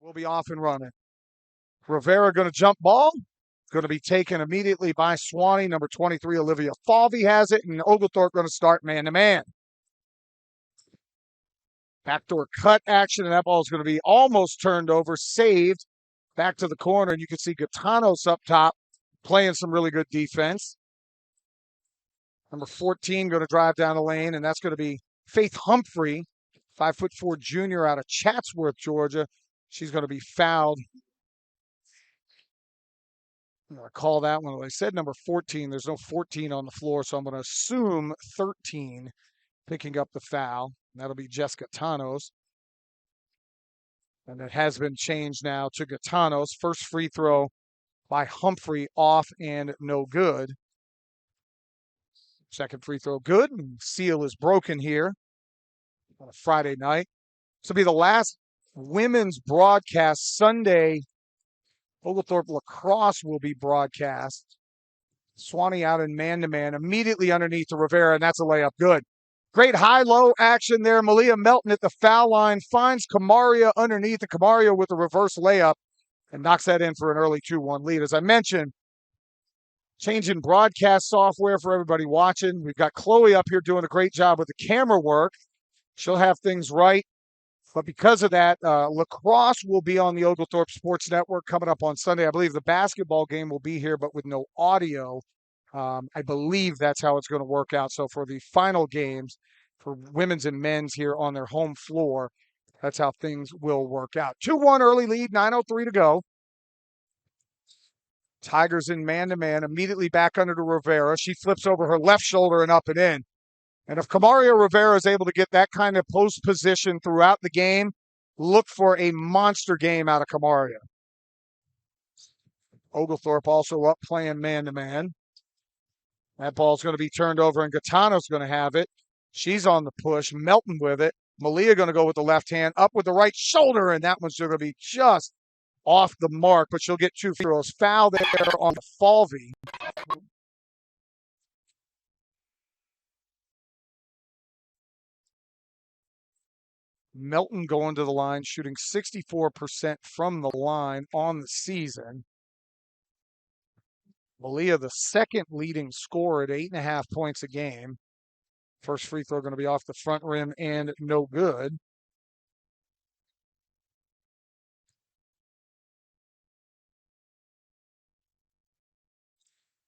We'll be off and running. Rivera going to jump ball. Going to be taken immediately by Sewanee. Number 23, Olivia Falvey has it, and Oglethorpe going to start man-to-man. Backdoor cut action, and that ball is going to be almost turned over, saved, back to the corner, and you can see Gitanos up top playing some really good defense. Number 14 going to drive down the lane, and that's going to be Faith Humphrey, 5'4" junior out of Chatsworth, Georgia. She's going to be fouled. I'm going to call that one. I said number 14. There's no 14 on the floor, so I'm going to assume 13 picking up the foul. That'll be Jessica Tanos. And it has been changed now to Gitanos. First free throw by Humphrey, off and no good. Second free throw good, and seal is broken here on a Friday night. This will be the last women's broadcast Sunday. Oglethorpe lacrosse will be broadcast. Sewanee out in man-to-man, immediately underneath to Rivera, and that's a layup. Good. Great high-low action there. Malia Melton at the foul line finds Kamaria underneath, and Kamaria with a reverse layup and knocks that in for an early 2-1 lead. As I mentioned, changing broadcast software for everybody watching. We've got Chloe up here doing a great job with the camera work. She'll have things right. But because of that, lacrosse will be on the Oglethorpe Sports Network coming up on Sunday. I believe the basketball game will be here, but with no audio. I believe that's how it's going to work out. So for the final games for women's and men's here on their home floor, that's how things will work out. 2-1 early lead, 9:03 to go. Tigers in man-to-man, immediately back under to Rivera. She flips over her left shoulder and up and in. And if Kamaria Rivera is able to get that kind of post position throughout the game, look for a monster game out of Kamaria. Oglethorpe also up playing man-to-man. That ball's going to be turned over, and Gitano's going to have it. She's on the push. Melton with it. Malia going to go with the left hand, up with the right shoulder, and that one's going to be just off the mark, but she'll get 2 free throws. Foul there on the Falvey. Melton going to the line, shooting 64% from the line on the season. Malia, the second leading scorer at 8.5 points a game. First free throw going to be off the front rim and no good.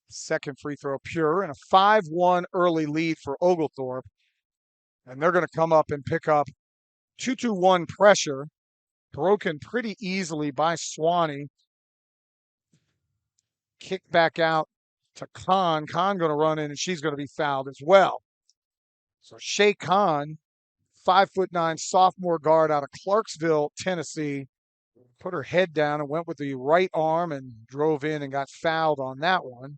Second free throw pure, and a 5-1 early lead for Oglethorpe. And they're going to come up and pick up 2-2-1 pressure, broken pretty easily by Sewanee. Kick back out to Khan. Khan going to run in, and she's going to be fouled as well. So Shay Khan, 5'9" sophomore guard out of Clarksville, Tennessee, put her head down and went with the right arm and drove in and got fouled on that one.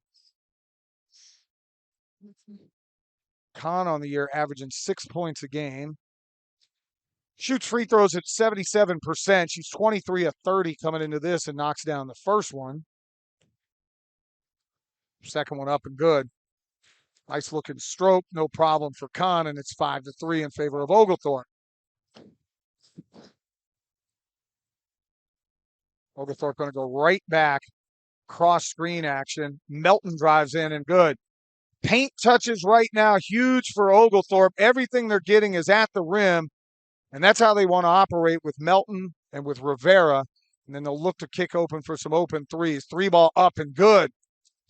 Khan on the year averaging 6 points a game. Shoots free throws at 77%. She's 23 of 30 coming into this and knocks down the first one. Second one up and good. Nice looking stroke, no problem for Khan, and it's 5-3 in favor of Oglethorpe. Oglethorpe going to go right back, cross screen action. Melton drives in and good. Paint touches right now, huge for Oglethorpe. Everything they're getting is at the rim, and that's how they want to operate with Melton and with Rivera. And then they'll look to kick open for some open threes. 3-ball up and good.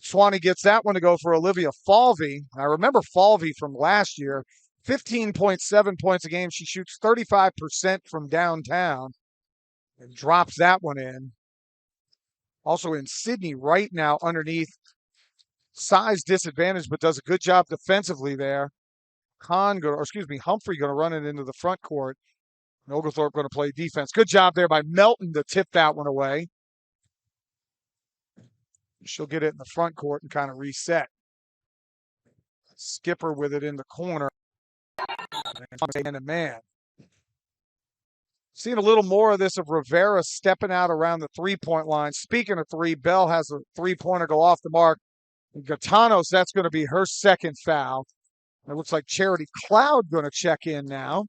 Sewanee gets that one to go for Olivia Falvey. I remember Falvey from last year, 15.7 points a game. She shoots 35% from downtown and drops that one in. Also in Sydney right now underneath. Size disadvantage, but does a good job defensively there. Humphrey going to run it into the front court. And Oglethorpe going to play defense. Good job there by Melton to tip that one away. She'll get it in the front court and kind of reset. Skipper with it in the corner. And man. Seeing a little more of this of Rivera stepping out around the three-point line. Speaking of three, Bell has a three-pointer go off the mark. And Gitanos, that's going to be her second foul. It looks like Charity Cloud going to check in now.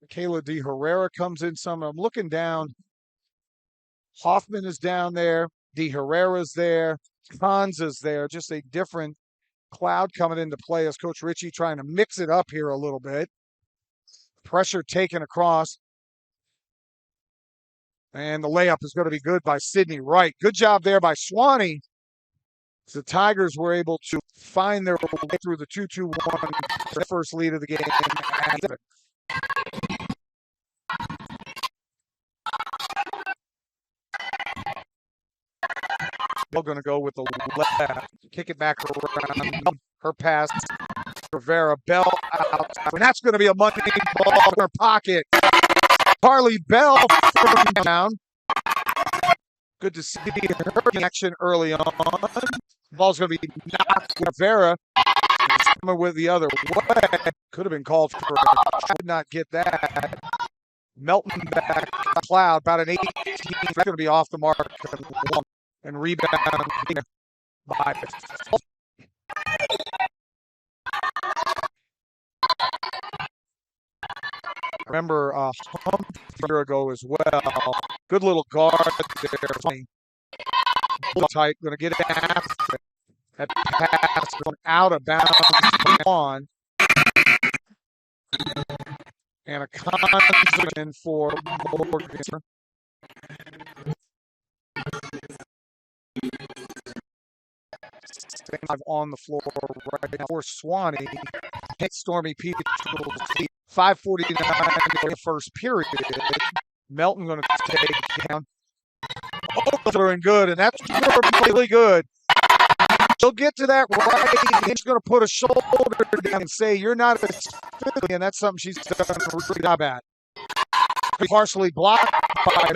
Kayla De Herrera comes in some. I'm looking down. Hoffman is down there. De Herrera's there. Kanza's there. Just a different cloud coming into play as Coach Ritchie trying to mix it up here a little bit. Pressure taken across. And the layup is going to be good by Sydney Wright. Good job there by Sewanee. The Tigers were able to find their way through the 2-2-1, their first lead of the game. We're going to go with the left. Kick it back around. Her pass. Rivera. Bell out. And that's going to be a money ball in her pocket. Carly Bell down. Good to see her action early on. The ball's going to be knocked. Rivera coming with the other way. Could have been called for. Would not get that. Melton back. Cloud about an 18. That's going to be off the mark. And rebound by. Remember, a year ago as well. Good little guard there. Tight, going to get it after that pass going out of bounds on. And a conversion for Morgan. On the floor right now for Sewanee. Stormy Peach 5:49 in the first period. Melton going to take down. Oh, doing good, and that's really good. She'll get to that right. She's going to put a shoulder down and say, "You're not a," and that's something she's done a really good job at. Partially blocked by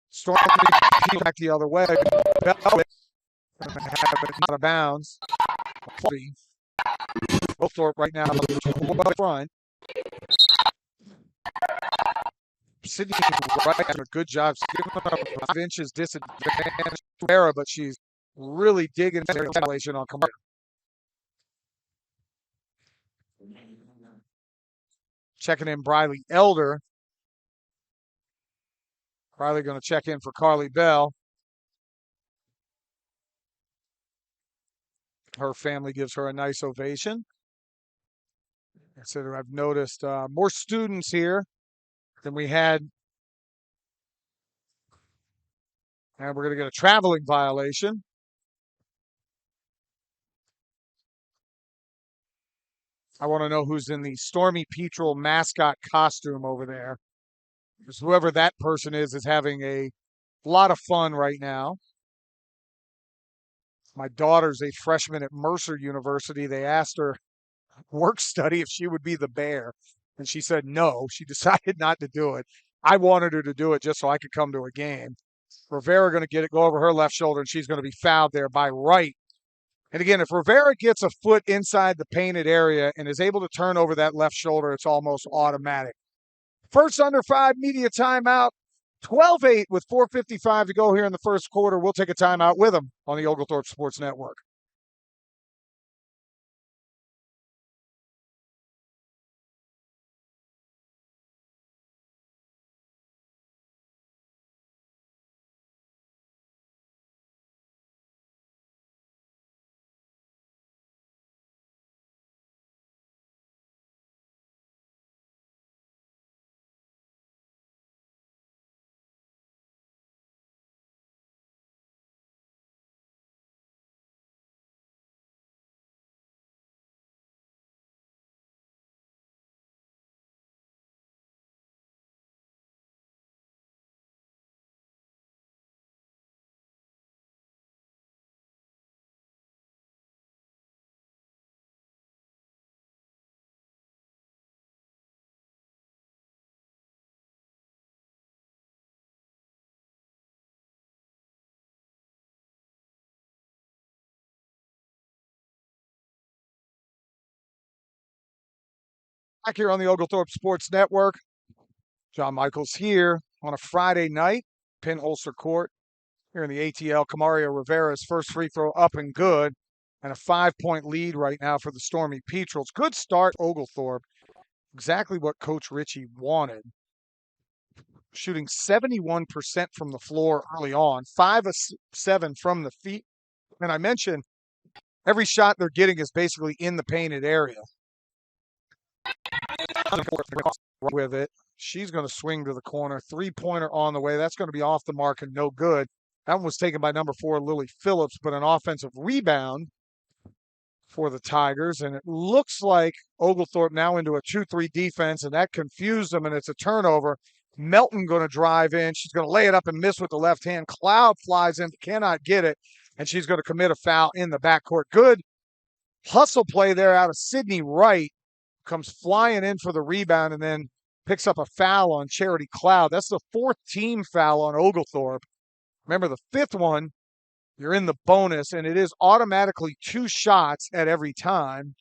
Stormy Peach back the other way. Have it out of bounds. Oglethorpe right now front. Sydney right doing a good job. Giving up 5 inches disadvantage to Vera, but she's really digging into the violation on Kamara. Checking in Briley Elder. Briley going to check in for Carly Bell. Her family gives her a nice ovation. I said I've noticed more students here than we had. And we're going to get a traveling violation. I want to know who's in the Stormy Petrel mascot costume over there. Because whoever that person is having a lot of fun right now. My daughter's a freshman at Mercer University. They asked her work study if she would be the bear. And she said no. She decided not to do it. I wanted her to do it just so I could come to a game. Rivera going to get it, go over her left shoulder, and she's going to be fouled there by Wright. And again, if Rivera gets a foot inside the painted area and is able to turn over that left shoulder, it's almost automatic. First under 5 media timeout. 12-8 with 4:55 to go here in the first quarter. We'll take a timeout with them on the Oglethorpe Sports Network. Back here on the Oglethorpe Sports Network. John Michaels here on a Friday night. Pinholster Court here in the ATL. Kamaria Rivera's first free throw up and good. And a 5-point lead right now for the Stormy Petrels. Good start, Oglethorpe. Exactly what Coach Ritchie wanted. shooting 71% from the floor early on, 5 of 7 from the feet. And I mentioned every shot they're getting is basically in the painted area. With it, she's going to swing to the corner. 3-pointer on the way. That's going to be off the mark and no good. That one was taken by number 4, Lily Phillips, but an offensive rebound for the Tigers. And it looks like Oglethorpe now into a 2-3 defense, and that confused them, and it's a turnover. Melton going to drive in. She's going to lay it up and miss with the left hand. Cloud flies in, cannot get it, and she's going to commit a foul in the backcourt. Good hustle play there out of Sydney Wright. Comes flying in for the rebound and then picks up a foul on Charity Cloud. That's the 4th team foul on Oglethorpe. Remember, the 5th one, you're in the bonus, and it is automatically 2 shots at every time.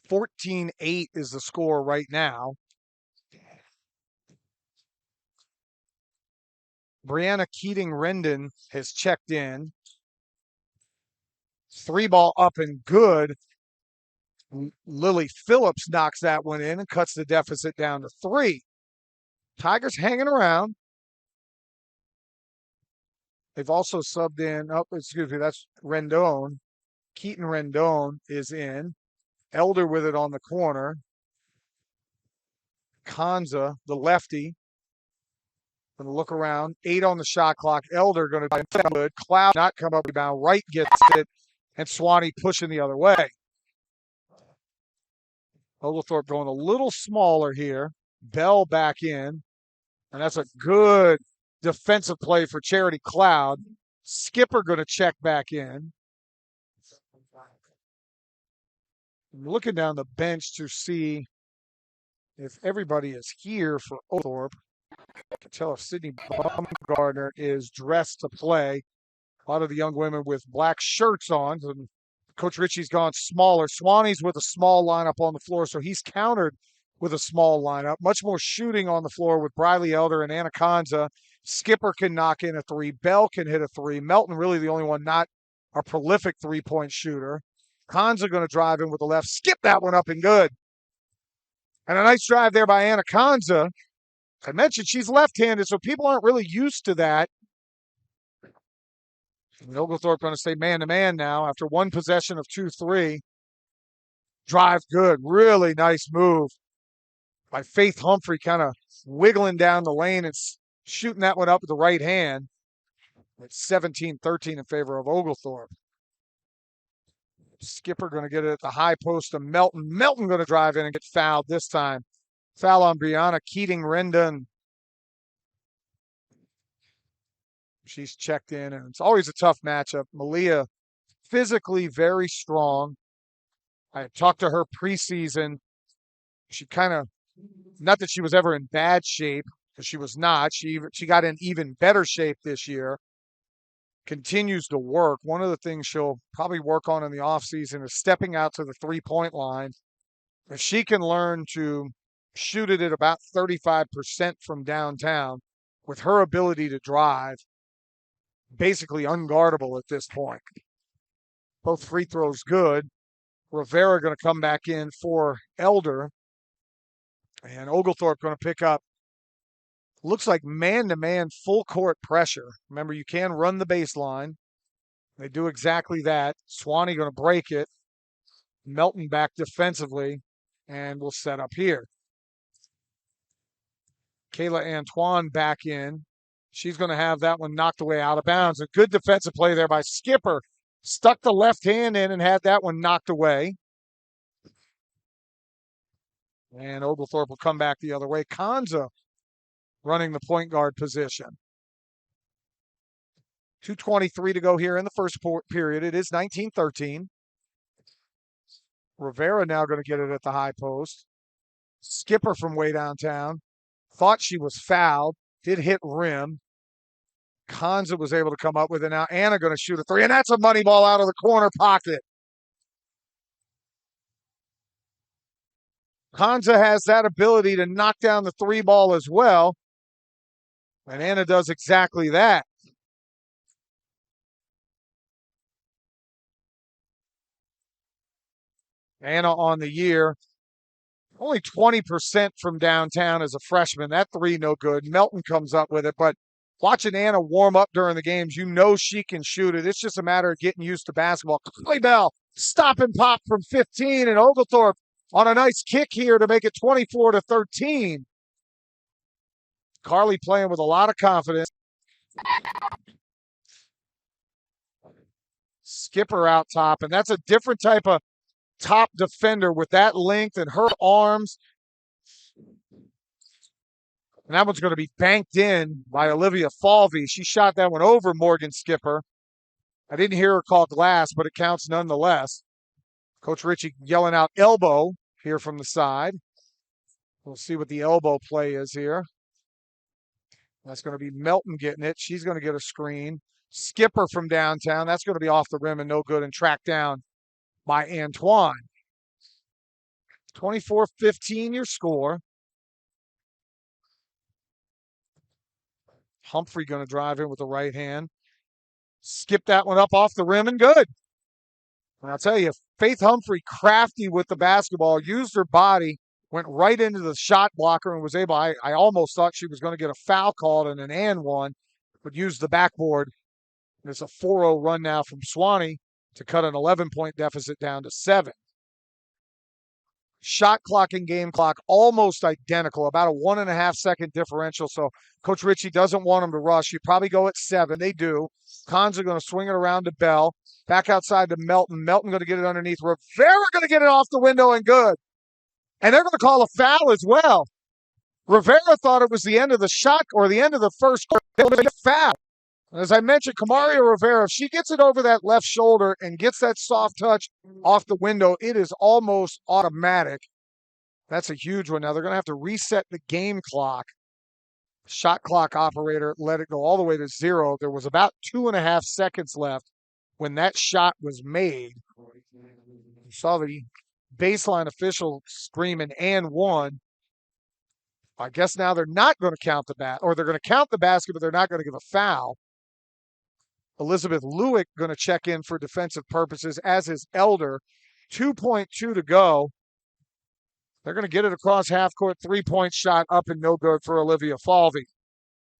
14-8 is the score right now. Brianna Keating-Rendon has checked in. 3-ball up and good. Lily Phillips knocks that one in and cuts the deficit down to 3. Tigers hanging around. They've also subbed in, that's Rendon. Keaton Rendon is in. Elder with it on the corner. Kanza, the lefty, going to look around. 8 on the shot clock. Elder going to be good. Cloud not come up rebound. Wright gets it, and Sewanee pushing the other way. Oglethorpe going a little smaller here. Bell back in. And that's a good defensive play for Charity Cloud. Skipper going to check back in. I'm looking down the bench to see if everybody is here for Oglethorpe. I can tell if Sydney Baumgartner is dressed to play. A lot of the young women with black shirts on. And Coach Ritchie's gone smaller. Sewanee's with a small lineup on the floor, so he's countered with a small lineup. Much more shooting on the floor with Briley Elder and Anna Kanza. Skipper can knock in a 3. Bell can hit a 3. Melton really the only one not a prolific 3-point shooter. Kanza going to drive in with the left. Skip that one up and good. And a nice drive there by Anna Kanza. I mentioned she's left-handed, so people aren't really used to that. And Oglethorpe going to stay man-to-man now after one possession of 2-3. Drive good. Really nice move by Faith Humphrey, kind of wiggling down the lane and shooting that one up with the right hand. It's 17-13 in favor of Oglethorpe. Skipper going to get it at the high post of Melton. Melton going to drive in and get fouled this time. Foul on Brianna Keating-Rendon. She's checked in, and it's always a tough matchup. Malia, physically very strong. I talked to her preseason. She kind of, not that she was ever in bad shape, because she was not. She got in even better shape this year. Continues to work. One of the things she'll probably work on in the offseason is stepping out to the 3-point line. If she can learn to shoot it at about 35% from downtown, with her ability to drive, basically unguardable at this point. Both free throws good. Rivera going to come back in for Elder. And Oglethorpe going to pick up, looks like man-to-man full court pressure. Remember, you can run the baseline. They do exactly that. Sewanee going to break it. Melton back defensively, and we'll set up here. Kayla Antoine back in. She's going to have that one knocked away out of bounds. A good defensive play there by Skipper. Stuck the left hand in and had that one knocked away. And Oglethorpe will come back the other way. Kanza running the point guard position. 2:23 to go here in the first period. It is 19-13. Rivera now going to get it at the high post. Skipper from way downtown. Thought she was fouled. Did hit rim. Kanza was able to come up with it. Now Anna going to shoot a 3, and that's a money ball out of the corner pocket. Kanza has that ability to knock down the 3 ball as well. And Anna does exactly that. Anna on the year. Only 20% from downtown as a freshman. That three, no good. Melton comes up with it, but watching Anna warm up during the games, you know she can shoot it. It's just a matter of getting used to basketball. Clay Bell, stop and pop from 15, and Oglethorpe on a nice kick here to make it 24-13. Carly playing with a lot of confidence. Skipper out top, and that's a different type of top defender with that length and her arms. And that one's going to be banked in by Olivia Falvey. She shot that one over Morgan Skipper. I didn't hear her call glass, but it counts nonetheless. Coach Ritchie yelling out elbow here from the side. We'll see what the elbow play is here. That's going to be Melton getting it. She's going to get a screen. Skipper from downtown. That's going to be off the rim and no good and tracked down by Antoine. 24-15 your score. Humphrey going to drive in with the right hand. Skip that one up off the rim and good. And I'll tell you, Faith Humphrey, crafty with the basketball, used her body, went right into the shot blocker and was able, I almost thought she was going to get a foul called and an and one, but used the backboard. And it's a 4-0 run now from Sewanee to cut an 11-point deficit down to 7. Shot clock and game clock almost identical, about a 1.5-second differential. So Coach Ritchie doesn't want them to rush. You probably go at 7. They do. Cons are going to swing it around to Bell. Back outside to Melton. Melton going to get it underneath. Rivera going to get it off the window and good. And they're going to call a foul as well. Rivera thought it was the end of the shot or the end of the first quarter. It was a foul. As I mentioned, Kamaria Rivera, if she gets it over that left shoulder and gets that soft touch off the window, it is almost automatic. That's a huge one. Now they're going to have to reset the game clock. Shot clock operator let it go all the way to 0. There was about 2.5 seconds left when that shot was made. You saw the baseline official screaming and one. I guess now they're not going to count the or they're going to count the basket, but they're not going to give a foul. Elizabeth Lewick going to check in for defensive purposes, as is Elder. 2.2 to go. They're going to get it across half court. 3-point shot up and no good for Olivia Falvey.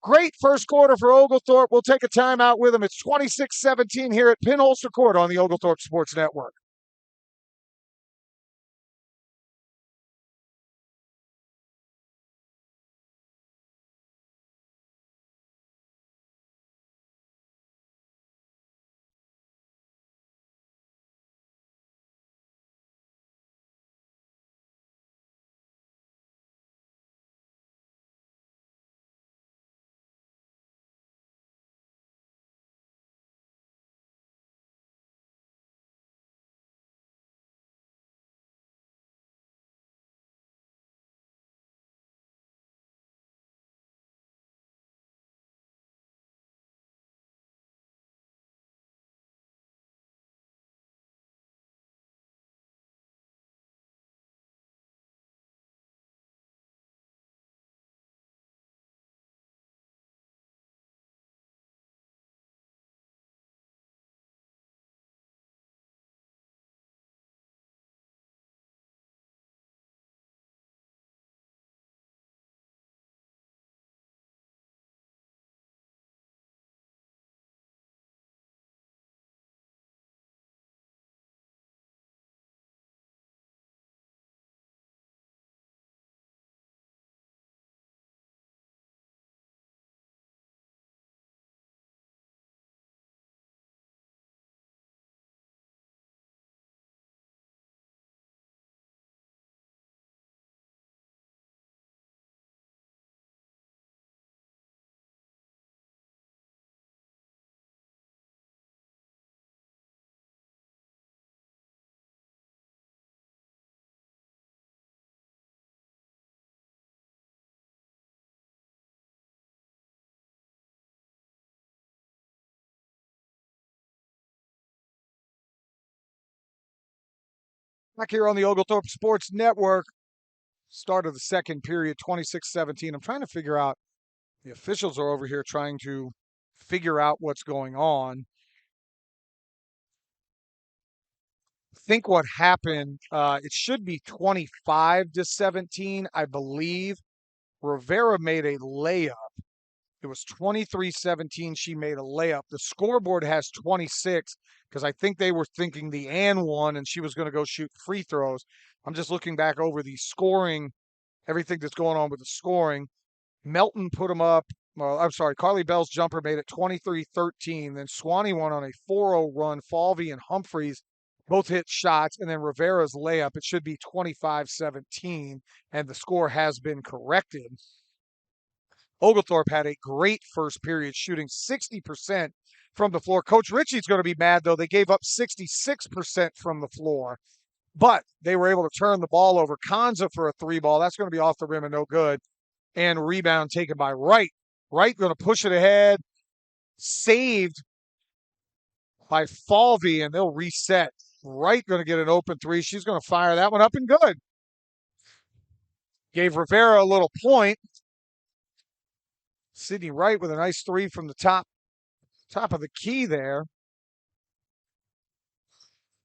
Great first quarter for Oglethorpe. We'll take a timeout with them. It's 26-17 here at Pinholster Court on the Oglethorpe Sports Network. Back here on the Oglethorpe Sports Network. Start of the second period, 26-17. I'm trying to figure out, the officials are over here trying to figure out what's going on. think what happened, it should be 25-17, I believe. Rivera made a layup. It was 23-17. She made a layup. The scoreboard has 26 because I think they were thinking the and one and she was going to go shoot free throws. I'm just looking back over the scoring, everything that's going on with the scoring. Melton put them up. Well, I'm sorry, Carly Bell's jumper made it 23-13. Then Sewanee won on a 4-0 run. Falvey and Humphreys both hit shots. And then Rivera's layup, it should be 25-17. And the score has been corrected. Oglethorpe had a great first period, shooting 60% from the floor. Coach Ritchie's going to be mad, though. They gave up 66% from the floor, but they were able to turn the ball over. Kanza for a three ball. That's going to be off the rim and no good. And rebound taken by Wright. Wright going to push it ahead. Saved by Falvey, and they'll reset. Wright going to get an open three. She's going to fire that one up and good. Gave Rivera a little point. Sydney Wright with a nice three from the top of the key there.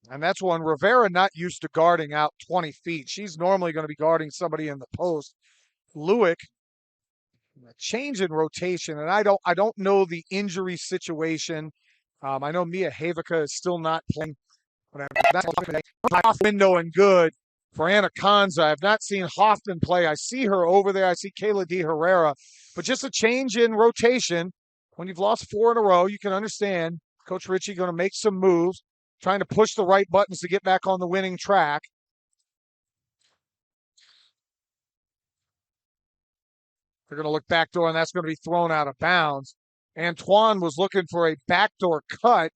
And that's one. Rivera not used to guarding out 20 feet. She's normally going to be guarding somebody in the post. Lewick, a change in rotation, and I don't know the injury situation. I know Mia Havica is still not playing. But that's off window and good for Anna Kanza. I've not seen Hoffman play. I see her over there. I see Kayla D. Herrera. But just a change in rotation. When you've lost 4 in a row, you can understand Coach Ritchie going to make some moves, trying to push the right buttons to get back on the winning track. They're going to look backdoor, and that's going to be thrown out of bounds. Antoine was looking for a backdoor cut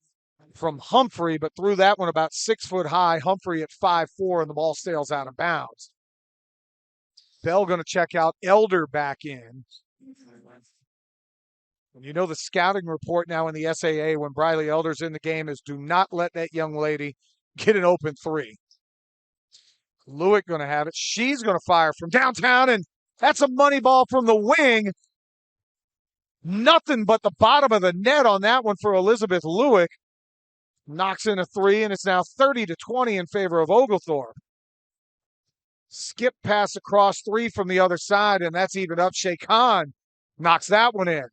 from Humphrey, but threw that one about 6 foot high. Humphrey at 5'4", and the ball sails out of bounds. Bell going to check out. Elder back in. And you know the scouting report now in the SAA when Briley Elder's in the game is do not let that young lady get an open three. Lewick going to have it. She's going to fire from downtown, and that's a money ball from the wing. Nothing but the bottom of the net on that one for Elizabeth Lewick. Knocks in a three, and it's now 30-20 in favor of Oglethorpe. Skip pass across three from the other side, and that's even up. Shea Khan knocks that one in.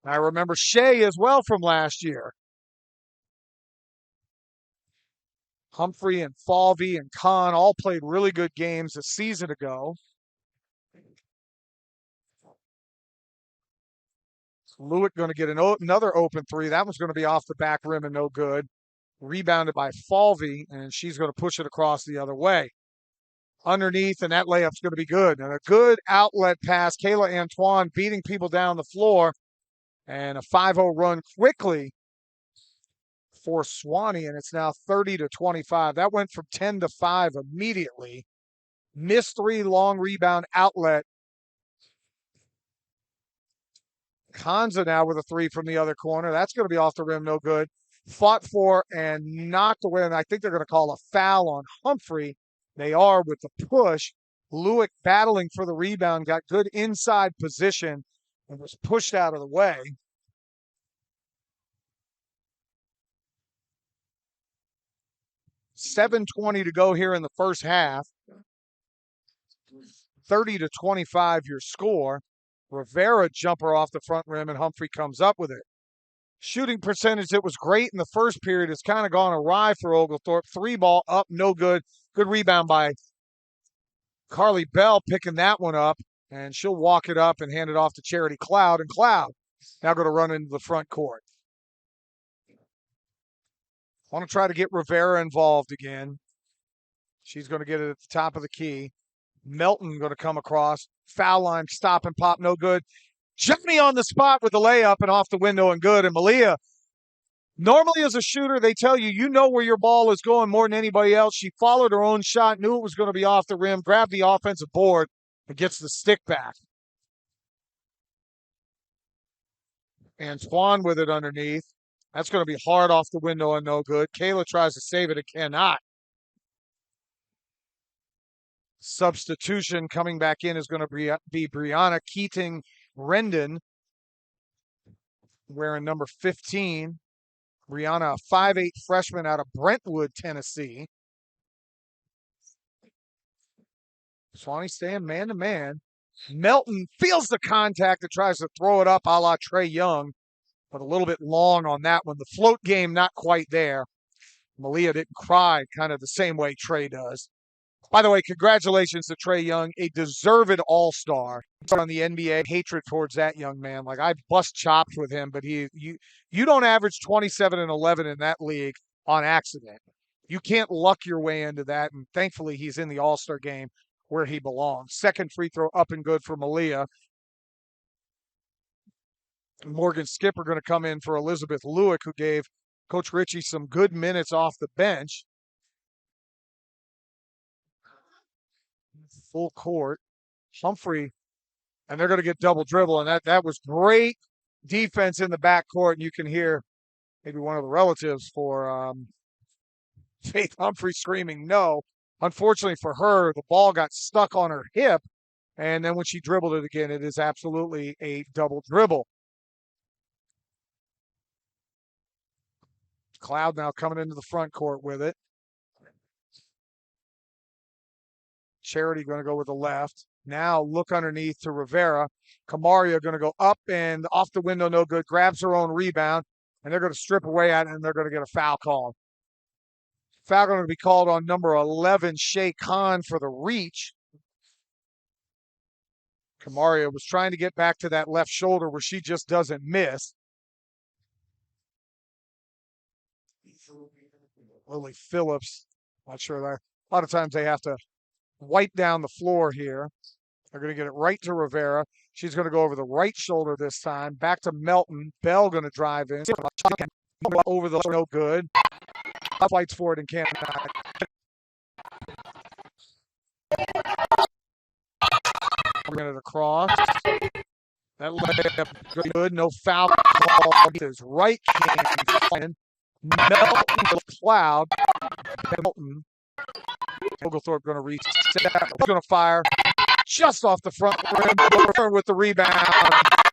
I remember Shea as well from last year. Humphrey and Falvey and Khan all played really good games a season ago. Lewick going to get another open three. That one's going to be off the back rim and no good. Rebounded by Falvey, and she's going to push it across the other way. Underneath, and that layup's going to be good. And a good outlet pass. Kayla Antoine beating people down the floor. And a 5-0 run quickly for Sewanee, and it's now 30-25. That went from 10-5 immediately. Missed three, long rebound outlet. Kanza now with a three from the other corner. That's going to be off the rim, no good. Fought for and knocked away, and I think they're going to call a foul on Humphrey. They are with the push. Lewick battling for the rebound, got good inside position, and was pushed out of the way. $7:20 to go here in the first half. 30-25 your score. Rivera jumper off the front rim, and Humphrey comes up with it. Shooting percentage that was great in the first period has kind of gone awry for Oglethorpe. Three ball up, no good. Good rebound by Carly Bell picking that one up, and she'll walk it up and hand it off to Charity Cloud, and Cloud now going to run into the front court. Want to try to get Rivera involved again. She's going to get it at the top of the key. Melton going to come across. Foul line, stop and pop, no good. Johnny on the spot with the layup and off the window and good. And Malia, normally as a shooter, they tell you, you know where your ball is going more than anybody else. She followed her own shot, knew it was going to be off the rim, grabbed the offensive board, and gets the stick back. Antoine with it underneath. That's going to be hard off the window and no good. Kayla tries to save it. It cannot. Substitution coming back in is going to be Brianna Keating-Rendon, wearing number 15. Brianna, a 5'8" freshman out of Brentwood, Tennessee. Sewanee staying man to man. Melton feels the contact and tries to throw it up a la Trae Young, but a little bit long on that one. The float game not quite there. Malia didn't cry kind of the same way Trae does. By the way, congratulations to Trae Young, a deserved all-star. On the NBA, hatred towards that young man. Like, I bust chops with him, but you don't average 27 and 11 in that league on accident. You can't luck your way into that, and thankfully he's in the all-star game where he belongs. Second free throw up and good for Malia. Morgan Skipper going to come in for Elizabeth Lewick, who gave Coach Ritchie some good minutes off the bench. Full court. Humphrey, and they're going to get double dribble, and that was great defense in the backcourt, and you can hear maybe one of the relatives for Faith Humphrey screaming no. Unfortunately for her, the ball got stuck on her hip, and then when she dribbled it again, it is absolutely a double dribble. Cloud now coming into the front court with it. Charity going to go with the left. Now look underneath to Rivera. Camaria going to go up and off the window, no good. Grabs her own rebound, and they're going to strip away at it, and they're going to get a foul call. Foul going to be called on number 11, Shea Khan, for the reach. Camaria was trying to get back to that left shoulder where she just doesn't miss. Lily Phillips, not sure that. A lot of times they have to wipe down the floor here. They're going to get it right to Rivera. She's going to go over the right shoulder this time. Back to Melton. Bell going to drive in. Over the no good. Fights for it and can't. Bring it across. That layup good. No foul call. His right hand. Melton Cloud. Melton. Oglethorpe going to reach. Going to fire just off the front rim with the rebound.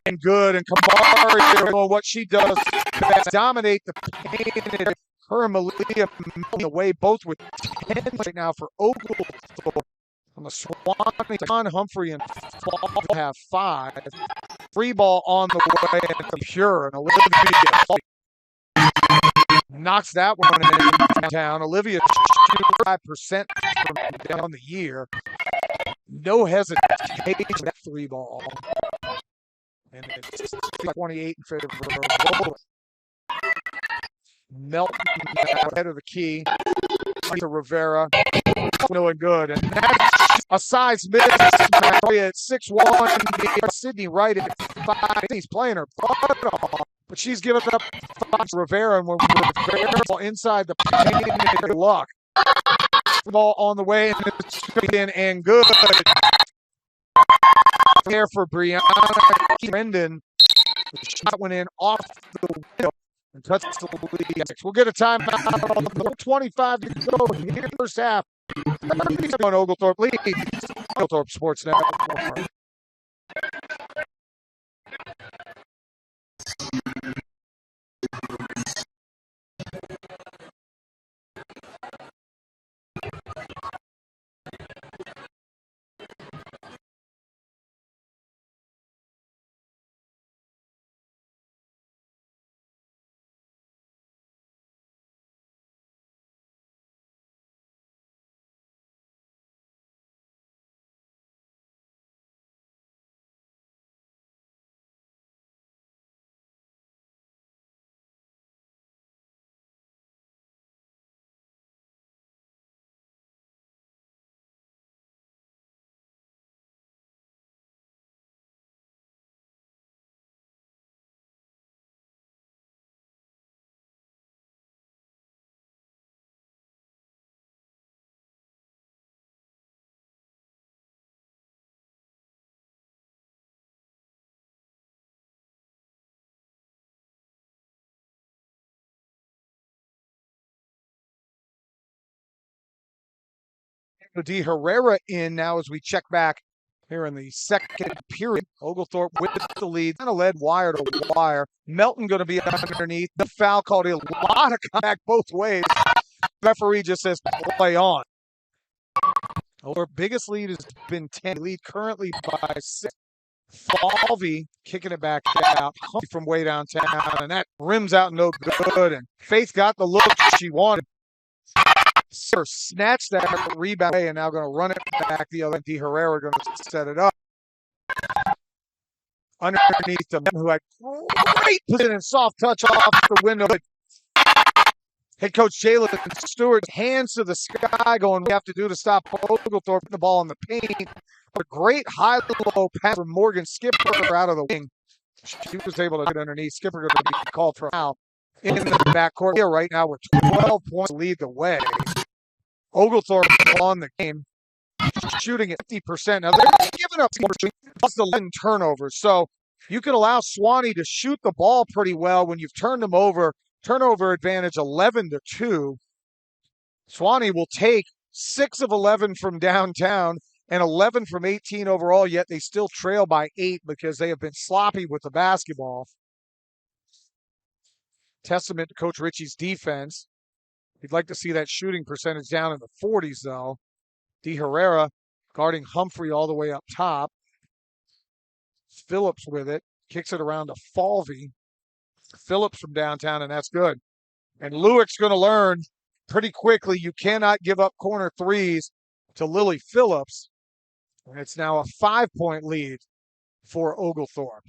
And good. And Kamari doing what she does best. Dominate the paint. Her and Malia away both with 10 right now for Oglethorpe. On the Sewanee, John Humphrey and Fall have 5. Free ball on the way and pure. And Olivia knocks that one in down. Olivia 5% down the year. No hesitation for that 3 ball. And it's 28 in favor of Melton ahead of the key to Rivera. No good. And that's a size miss. At 6'1". Sydney Wright at 5. He's playing her butt off. But she's given up 5 to Rivera, and when Rivera inside the paint, luck. The ball on the way, and it's in and good. There for Brianna Brendan. The shot went in off the window and touched the lead. We'll get a timeout on the 25 to go here in the first half. On Oglethorpe lead. Oglethorpe Sports Network. D. Herrera in now as we check back here in the second period. Oglethorpe with the lead, kind of led wire to wire. Melton going to be underneath. The foul called, a lot of contact both ways. The referee just says play on. Our biggest lead has been 10. Lead currently by 6. Falvey kicking it back out from way downtown, and that rims out no good. And Faith got the look she wanted. Snatched that rebound and now going to run it back the other. D. Herrera going to set it up. Underneath the who had great position and soft touch off the window. Head coach Jalen Stewart hands to the sky going, we have to do to stop Oglethorpe putting the ball in the paint. A great high-low pass from Morgan Skipper out of the wing. She was able to get underneath. Skipper going to be called for foul in the backcourt. Here right now with 12 points to lead the way. Oglethorpe on the game, shooting at 50%. Now they're giving up plus 11 turnovers. So you can allow Sewanee to shoot the ball pretty well when you've turned them over. Turnover advantage 11-2. Sewanee will take 6 of 11 from downtown and 11 from 18 overall, yet they still trail by 8 because they have been sloppy with the basketball. Testament to Coach Ritchie's defense. You'd like to see that shooting percentage down in the 40s, though. D. Herrera guarding Humphrey all the way up top. Phillips with it. Kicks it around to Falvey. Phillips from downtown, and that's good. And Lewick's going to learn pretty quickly you cannot give up corner threes to Lily Phillips. And it's now a 5-point lead for Oglethorpe.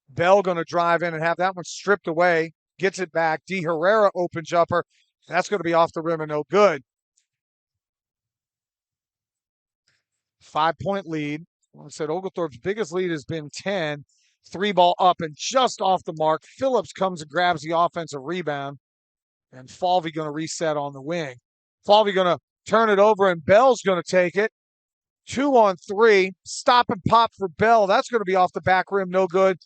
Bell going to drive in and have that one stripped away. Gets it back. D. Herrera open jumper. That's going to be off the rim and no good. 5-point lead. Like I said, Oglethorpe's biggest lead has been 10. 3-ball up and just off the mark. Phillips comes and grabs the offensive rebound. And Falvey going to reset on the wing. Falvey going to turn it over and Bell's going to take it. 2-on-3. Stop and pop for Bell. That's going to be off the back rim. No good.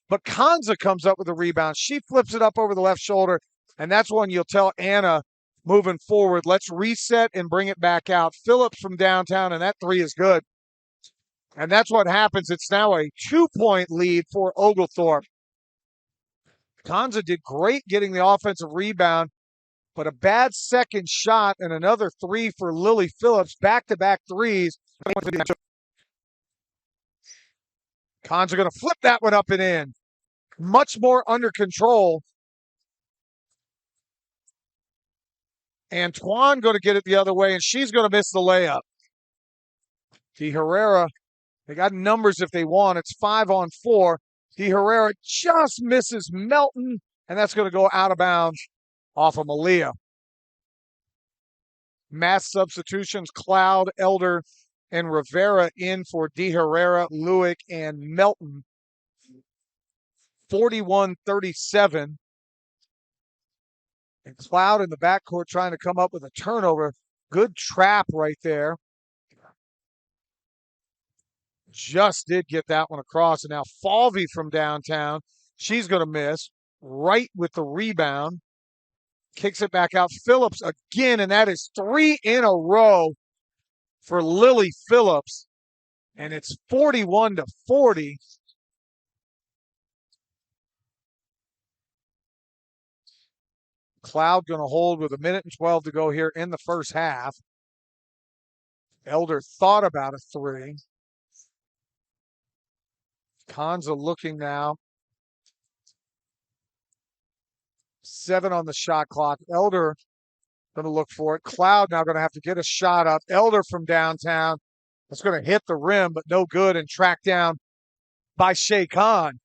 But Kanza comes up with a rebound. She flips it up over the left shoulder. And that's when you'll tell Anna moving forward, let's reset and bring it back out. Phillips from downtown, and that 3 is good. And that's what happens. It's now a 2-point lead for Oglethorpe. Kanza did great getting the offensive rebound, but a bad second shot and another 3 for Lily Phillips. Back-to-back threes. Kanza going to flip that one up and in. Much more under control. Antoine going to get it the other way, and she's going to miss the layup. D. Herrera, they got numbers if they want. It's 5-on-4. D. Herrera just misses Melton, and that's going to go out of bounds off of Malia. Mass substitutions, Cloud, Elder, and Rivera in for D. Herrera, Lewick, and Melton. 41-37. And Cloud in the backcourt trying to come up with a turnover. Good trap right there. Just did get that one across. And now Falvey from downtown. She's going to miss. Right with the rebound. Kicks it back out. Phillips again, and that is 3 in a row for Lily Phillips. And it's 41-40. Cloud going to hold with 1:12 to go here in the first half. Elder thought about a 3. Kanza looking now. 7 on the shot clock. Elder going to look for it. Cloud now going to have to get a shot up. Elder from downtown. That's going to hit the rim, but no good, and tracked down by Shea Khan.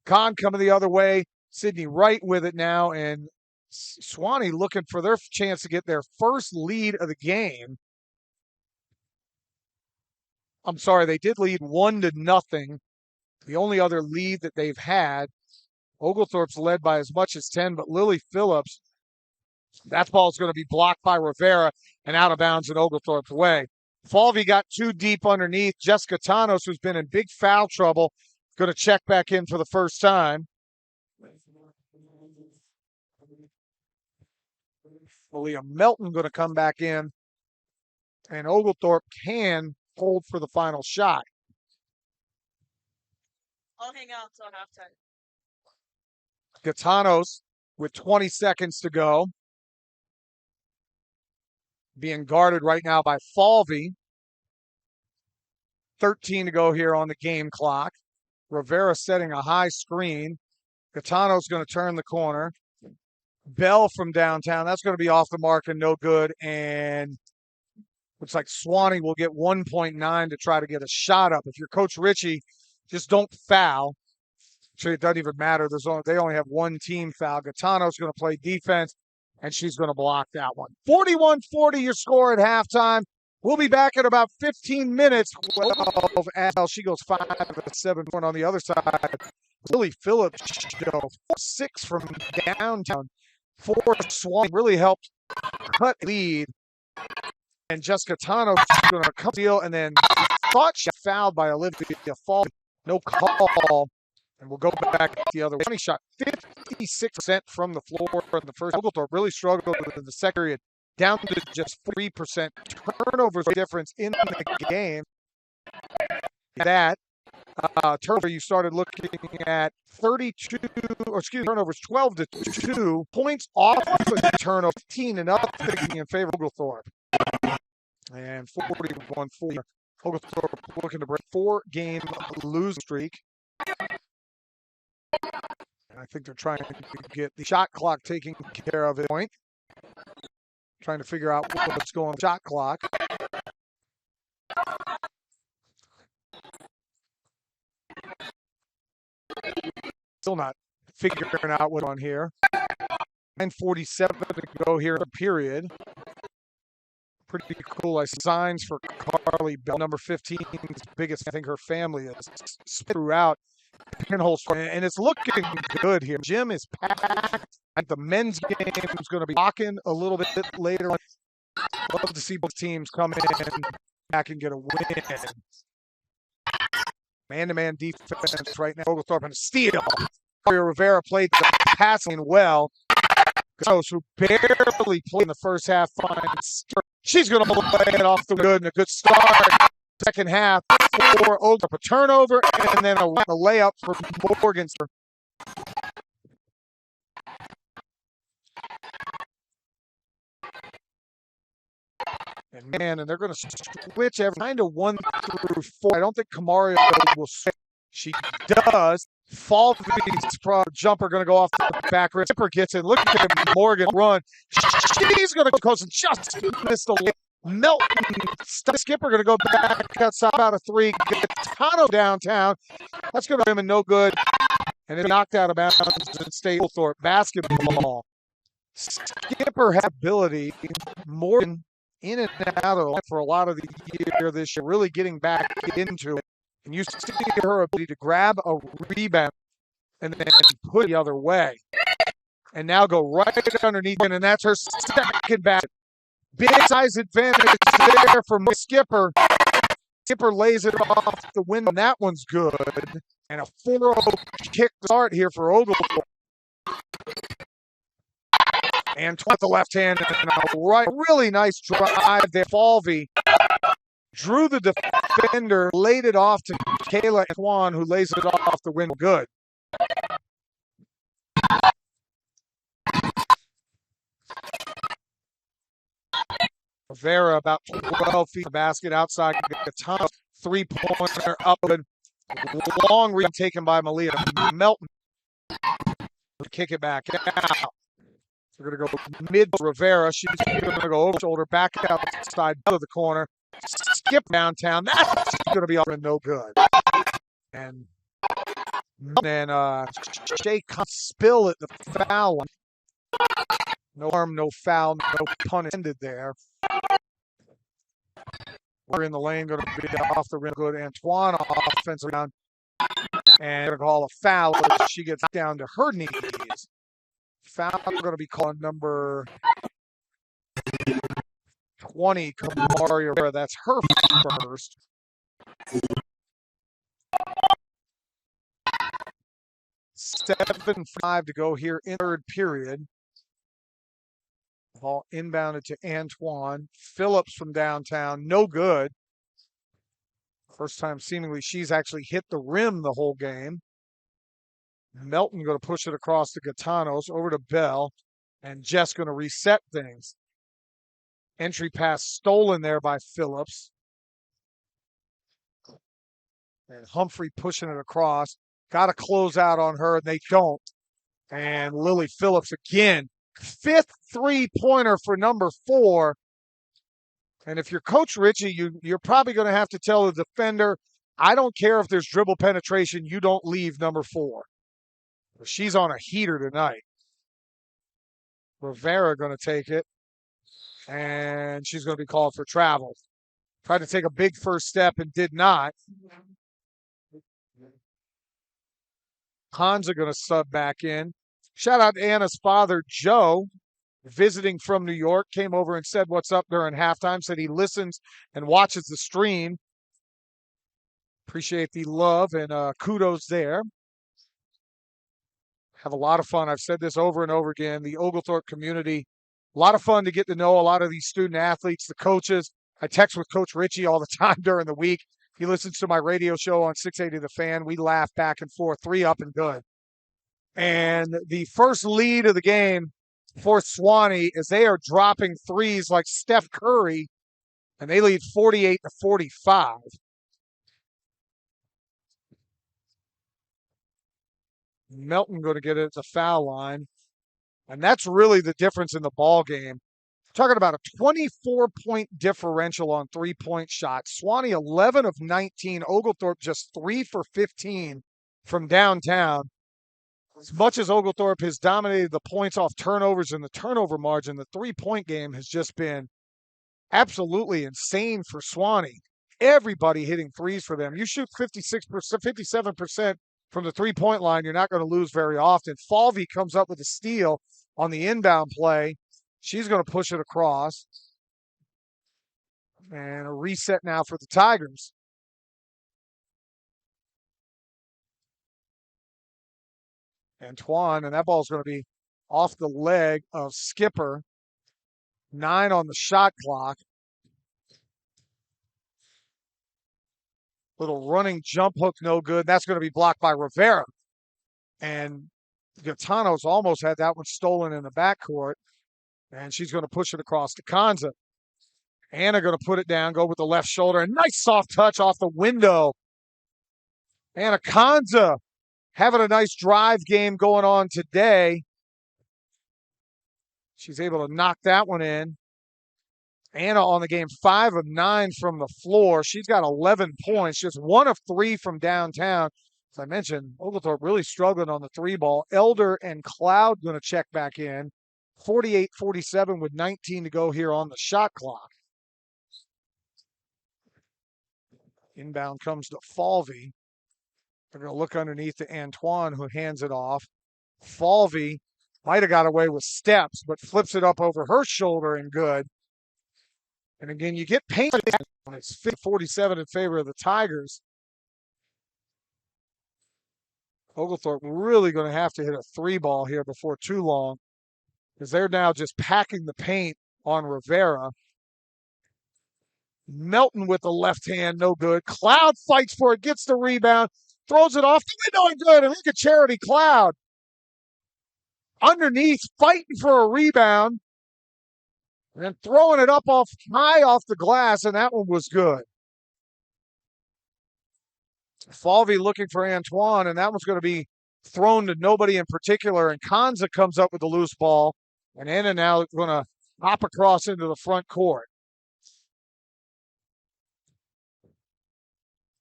Khan coming the other way. Sydney Wright with it now, and Sewanee looking for their chance to get their first lead of the game. I'm sorry, they did lead 1-0. The only other lead that they've had. Oglethorpe's led by as much as 10, but Lily Phillips, that ball's going to be blocked by Rivera and out of bounds in Oglethorpe's way. Falvey got too deep underneath. Jessica Tanos, who's been in big foul trouble, going to check back in for the first time. Malia Melton going to come back in, and Oglethorpe can hold for the final shot. I'll hang out until halftime. Gatanos with 20 seconds to go. being guarded right now by Falvey. 13 to go here on the game clock. Rivera setting a high screen. Gaetano's going to turn the corner. Bell from downtown. That's going to be off the mark and no good. And looks like Sewanee will get 1.9 to try to get a shot up. If you're Coach Ritchie, just don't foul. Actually, it doesn't even matter. They only have one team foul. Gaetano's going to play defense, and she's going to block that one. 41-40 your score at halftime. We'll be back in about 15 minutes. 12 as she goes 5-7 on the other side. Lily Phillips, 6 from downtown. 4 Sewanee really helped cut lead. And Jessica Tano's going to come deal, and then thought she fouled by Olivia Fall. No call. And we'll go back the other way. He shot 56% from the floor in the first. Oglethorpe really struggled in the second period, down to just 3% turnovers difference in the game. That turnover, you started looking at 32, or excuse me, turnovers 12-2, points off of the turnover, 15-0 in favor of Oglethorpe. And 41-40. Oglethorpe looking to break 4-game losing streak. And I think they're trying to get the shot clock taken care of at point. Trying to figure out what's going on with the shot clock. Still not figuring out what's on here. 9:47 to go here in the period. Pretty cool. I signs for Carly Bell, number 15, biggest, I think her family is, throughout pinhole, and it's looking good here. Gym is packed. The men's game is going to be rocking a little bit later. Love to see both teams come in back and get a win. Man-to-man defense right now. Oglethorpe and a steal. Rivera played the passing well. Who barely played in the first half finds she's going to play it off the good and a good start. Second half for Oglethorpe, a turnover and then a layup for Morgan. And they're going to switch every kind of 1 through 4. I don't think Kamario will switch. She does. Falvey's jumper going to go off the back rim. Skipper gets in. Look at Morgan run. She's going to go and just miss the Melton. Skipper going to go back outside out of 3. Gaetano downtown. That's going to him and no good. And then knocked out of bounds in State Oglethorpe basketball. Skipper has ability. Morgan in and out of for a lot of the year this year, really getting back into it. And you see her ability to grab a rebound and then put it the other way. And now go right underneath it, and that's her second basket. Big size advantage there for Skipper. Skipper lays it off the window, and that one's good. And a 4-0 kick start here for Oglethorpe. And at the left hand, and a right, really nice drive there. Falvey drew the defender, laid it off to Kayla Swan, who lays it off the window. Good. Rivera about 12 feet of basket outside. Gaetano, 3-pointer up. Long rebound taken by Malia Melton. Kick it back out. We're going to go mid Rivera. She's going to go over shoulder, back outside of the corner. Skip downtown. That's going to be all no good. And Shea spill at the foul line. No harm, no foul, no pun intended there. We're in the lane, going to be off the rim. Good. Antoine offensive round. And going to call a foul. She gets down to her knees. Foul going to be called number 20, Kamaria. That's her first. Seven 5 to go here in third period. Ball inbounded to Antoine. Phillips from downtown, no good. First time seemingly she's actually hit the rim the whole game. Melton going to push it across to Gaetanos, over to Bell, and Jess going to reset things. Entry pass stolen there by Phillips. And Humphrey pushing it across. Got to close out on her, and they don't. And Lily Phillips again. Fifth three-pointer for number 4. And if you're Coach Ritchie, you're probably going to have to tell the defender, I don't care if there's dribble penetration, you don't leave number 4. She's on a heater tonight. Rivera going to take it, and she's going to be called for travel. Tried to take a big first step and did not. Hansa going to sub back in. Shout out to Anna's father, Joe, visiting from New York, came over and said what's up during halftime, said he listens and watches the stream. Appreciate the love and kudos there. Have a lot of fun. I've said this over and over again. The Oglethorpe community, a lot of fun to get to know a lot of these student athletes, the coaches. I text with Coach Ritchie all the time during the week. He listens to my radio show on 680 The Fan. We laugh back and forth, 3 up and good. And the first lead of the game for Sewanee is they are dropping threes like Steph Curry, and they lead 48-45. Melton going to get it at the foul line. And that's really the difference in the ball game. Talking about a 24-point differential on three-point shots. Sewanee 11 of 19. Oglethorpe just 3 for 15 from downtown. As much as Oglethorpe has dominated the points off turnovers and the turnover margin, the three-point game has just been absolutely insane for Sewanee. Everybody hitting threes for them. You shoot 56%, 57% from the three-point line, you're not going to lose very often. Falvey comes up with a steal on the inbound play. She's going to push it across. And a reset now for the Tigers. Antoine, and that ball's going to be off the leg of Skipper. 9 on the shot clock. Little running jump hook, no good. That's going to be blocked by Rivera. And Gaetano's almost had that one stolen in the backcourt. And she's going to push it across to Kanza. Anna going to put it down, go with the left shoulder. A nice soft touch off the window. Anna Kanza having a nice drive game going on today. She's able to knock that one in. Anna on the game, 5 of 9 from the floor. She's got 11 points, just 1 of 3 from downtown. As I mentioned, Oglethorpe really struggling on the 3 ball. Elder and Cloud going to check back in. 48-47 with 19 to go here on the shot clock. Inbound comes to Falvey. They're going to look underneath to Antoine, who hands it off. Falvey might have got away with steps, but flips it up over her shoulder and good. And again, you get paint. It's 47 in favor of the Tigers. Oglethorpe really going to have to hit a 3 ball here before too long, because they're now just packing the paint on Rivera. Melton with the left hand, no good. Cloud fights for it, gets the rebound, throws it off the window and good. And look at Charity Cloud underneath, fighting for a rebound, and then throwing it up high off the glass, and that one was good. Falvey looking for Antoine, and that one's going to be thrown to nobody in particular, and Kanza comes up with the loose ball, and Anna now going to hop across into the front court.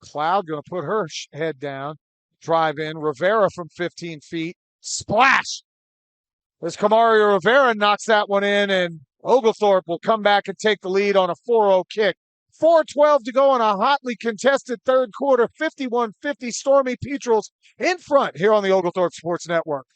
Cloud going to put her head down, drive in. Rivera from 15 feet, splash! As Kamaria Rivera knocks that one in, and Oglethorpe will come back and take the lead on a 4-0 kick. 4:12 to go in a hotly contested third quarter. 51-50, Stormy Petrels in front here on the Oglethorpe Sports Network.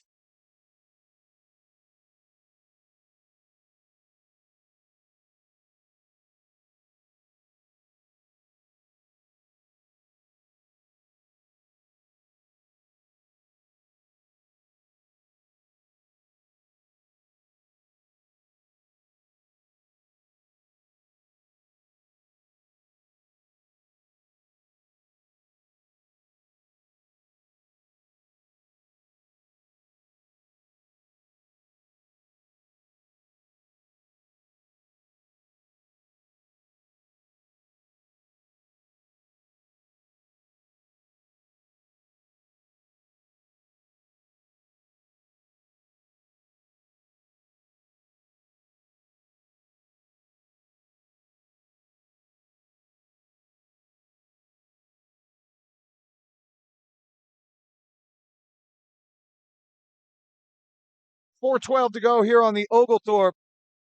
4:12 to go here on the Oglethorpe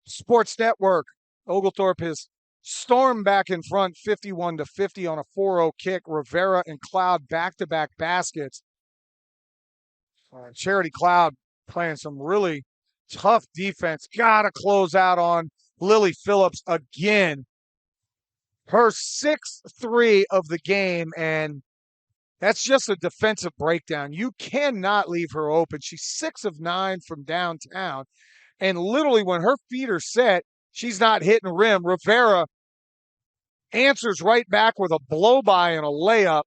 Sports Network. Oglethorpe has stormed back in front 51-50 on a 4-0 kick. Rivera and Cloud back-to-back baskets. Charity Cloud playing some really tough defense. Got to close out on Lily Phillips again. Her 6th 3 of the game, and that's just a defensive breakdown. You cannot leave her open. She's 6 of 9 from downtown. And literally, when her feet are set, she's not hitting rim. Rivera answers right back with a blow-by and a layup.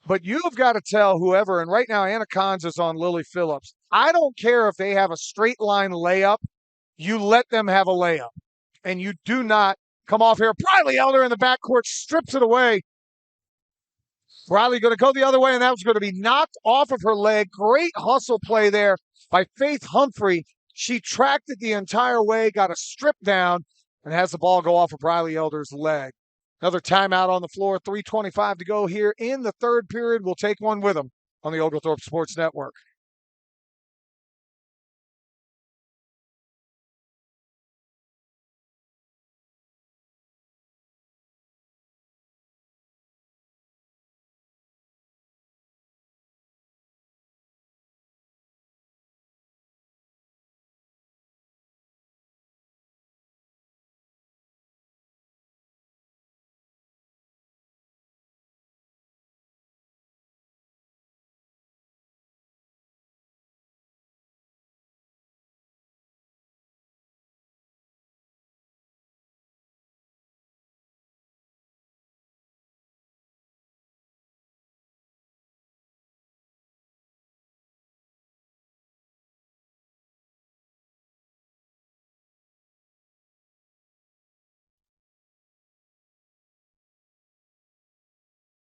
But you've got to tell whoever, and right now Anna Cons is on Lily Phillips. I don't care if they have a straight line layup. You let them have a layup. And you do not come off here. Briley Elder in the backcourt strips it away. Briley going to go the other way, and that was going to be knocked off of her leg. Great hustle play there by Faith Humphrey. She tracked it the entire way, got a strip down, and has the ball go off of Briley Elder's leg. Another timeout on the floor, 3:25 to go here in the third period. We'll take one with them on the Oglethorpe Sports Network.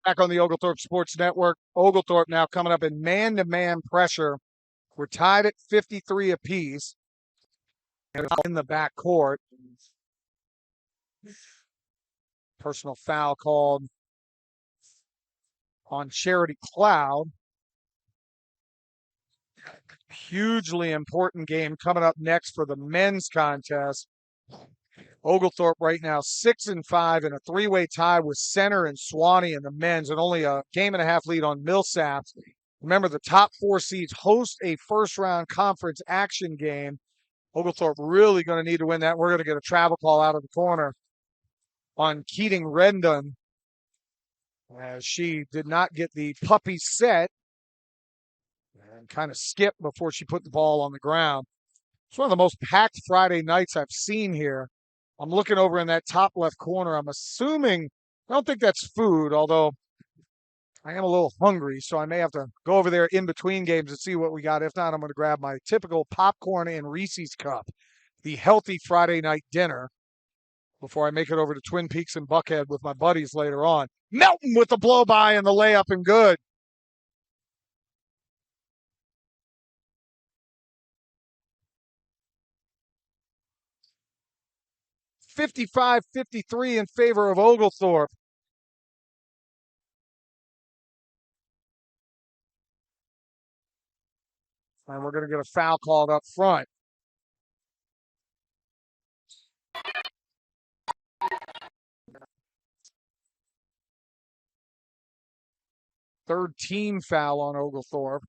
Back on the Oglethorpe Sports Network. Oglethorpe now coming up in man-to-man pressure. We're tied at 53 apiece. In the backcourt. Personal foul called on Charity Cloud. Hugely important game coming up next for the men's contest. Oglethorpe right now 6-5 in a 3-way tie with Center and Sewanee in the men's, and only a game and a half lead on Millsaps. Remember, the top 4 seeds host a first-round conference action game. Oglethorpe really going to need to win that. We're going to get a travel call out of the corner on Keating Rendon, as she did not get the puppy set and kind of skipped before she put the ball on the ground. It's one of the most packed Friday nights I've seen here. I'm looking over in that top left corner. I'm assuming, I don't think that's food, although I am a little hungry, so I may have to go over there in between games and see what we got. If not, I'm going to grab my typical popcorn and Reese's cup, the healthy Friday night dinner, before I make it over to Twin Peaks and Buckhead with my buddies later on. Melton with the blow-by and the layup, and good. 55-53 in favor of Oglethorpe. And we're going to get a foul called up front. Third team foul on Oglethorpe.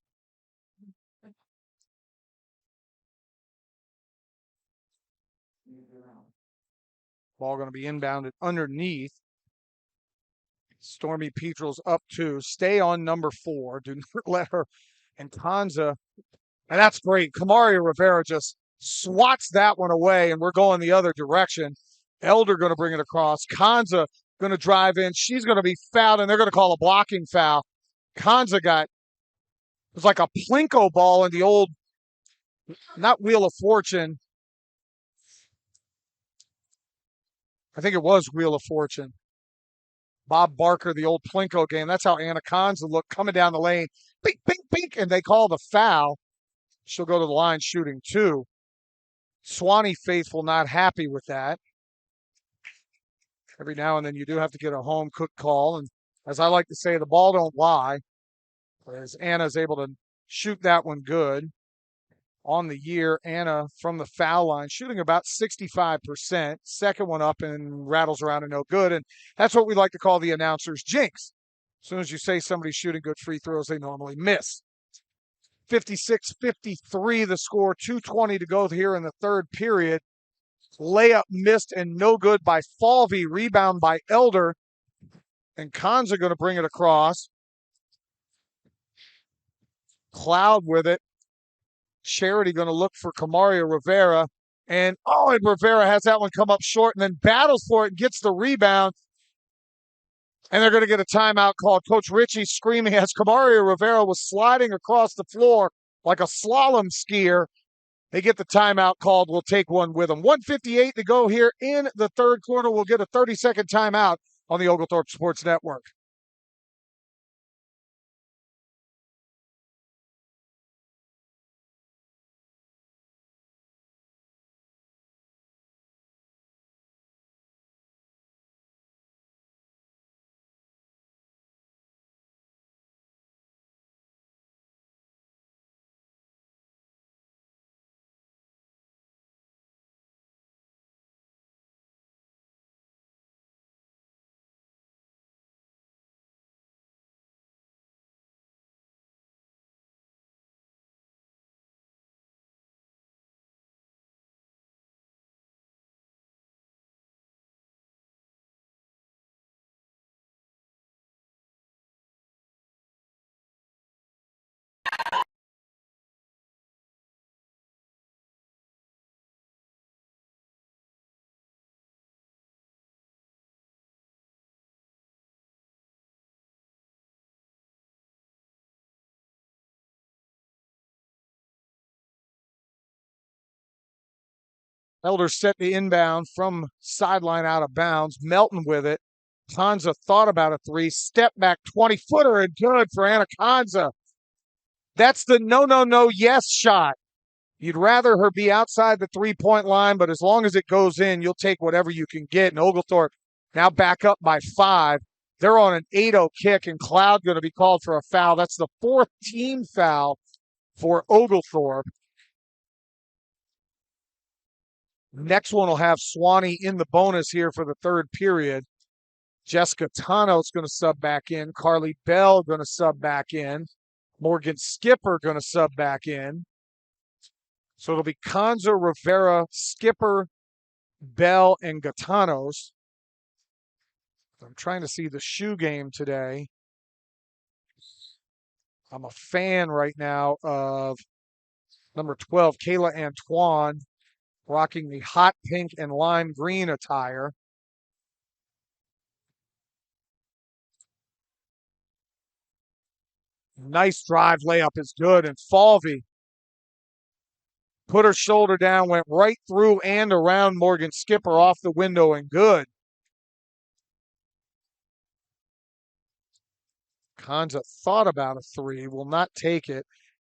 Ball going to be inbounded underneath. Stormy Petrel's up 2. Stay on number 4. Do not let her. And Tanza, and that's great. Kamaria Rivera just swats that one away, and we're going the other direction. Elder going to bring it across. Kanza going to drive in. She's going to be fouled, and they're going to call a blocking foul. Kanza got, it was like a Plinko ball in the old, not Wheel of Fortune. I think it was Wheel of Fortune. Bob Barker, the old Plinko game. That's how Anna Kanza looked coming down the lane. Bink, bink, bink, and they call the foul. She'll go to the line shooting 2. Sewanee faithful not happy with that. Every now and then you do have to get a home cooked call. And as I like to say, the ball don't lie. As Anna's able to shoot that one good. on the year. Anna from the foul line, shooting about 65%. Second one up and rattles around and no good. And that's what we like to call the announcer's jinx. As soon as you say somebody's shooting good free throws, they normally miss. 56-53 the score, 2:20 to go here in the third period. Layup missed and no good by Falvey. Rebound by Elder. And Kanza going to bring it across. Cloud with it. Charity going to look for Camaria Rivera. And Rivera has that one come up short and then battles for it and gets the rebound. And they're going to get a timeout called. Coach Ritchie screaming as Camaria Rivera was sliding across the floor like a slalom skier. They get the timeout called. We'll take one with them. 1:58 to go here in the third quarter. We'll get a 30-second timeout on the Oglethorpe Sports Network. Elder set the inbound from sideline out of bounds. Melton with it. Kanza thought about a three. Step back 20-footer and good for Anna Kanza. That's the no, yes shot. You'd rather her be outside the three-point line, but as long as it goes in, you'll take whatever you can get. And Oglethorpe now back up by 5. They're on an 8-0 kick, and Cloud going to be called for a foul. That's the 4th team foul for Oglethorpe. Next one will have Sewanee in the bonus here for the third period. Jessica Tano's going to sub back in. Carly Bell going to sub back in. Morgan Skipper going to sub back in. So it'll be Kanza, Rivera, Skipper, Bell, and Gatanos. I'm trying to see the shoe game today. I'm a fan right now of number 12, Kayla Antoine, rocking the hot pink and lime green attire. Nice drive layup is good, and Falvey put her shoulder down, went right through and around Morgan Skipper off the window and good. Kanza thought about a three, will not take it.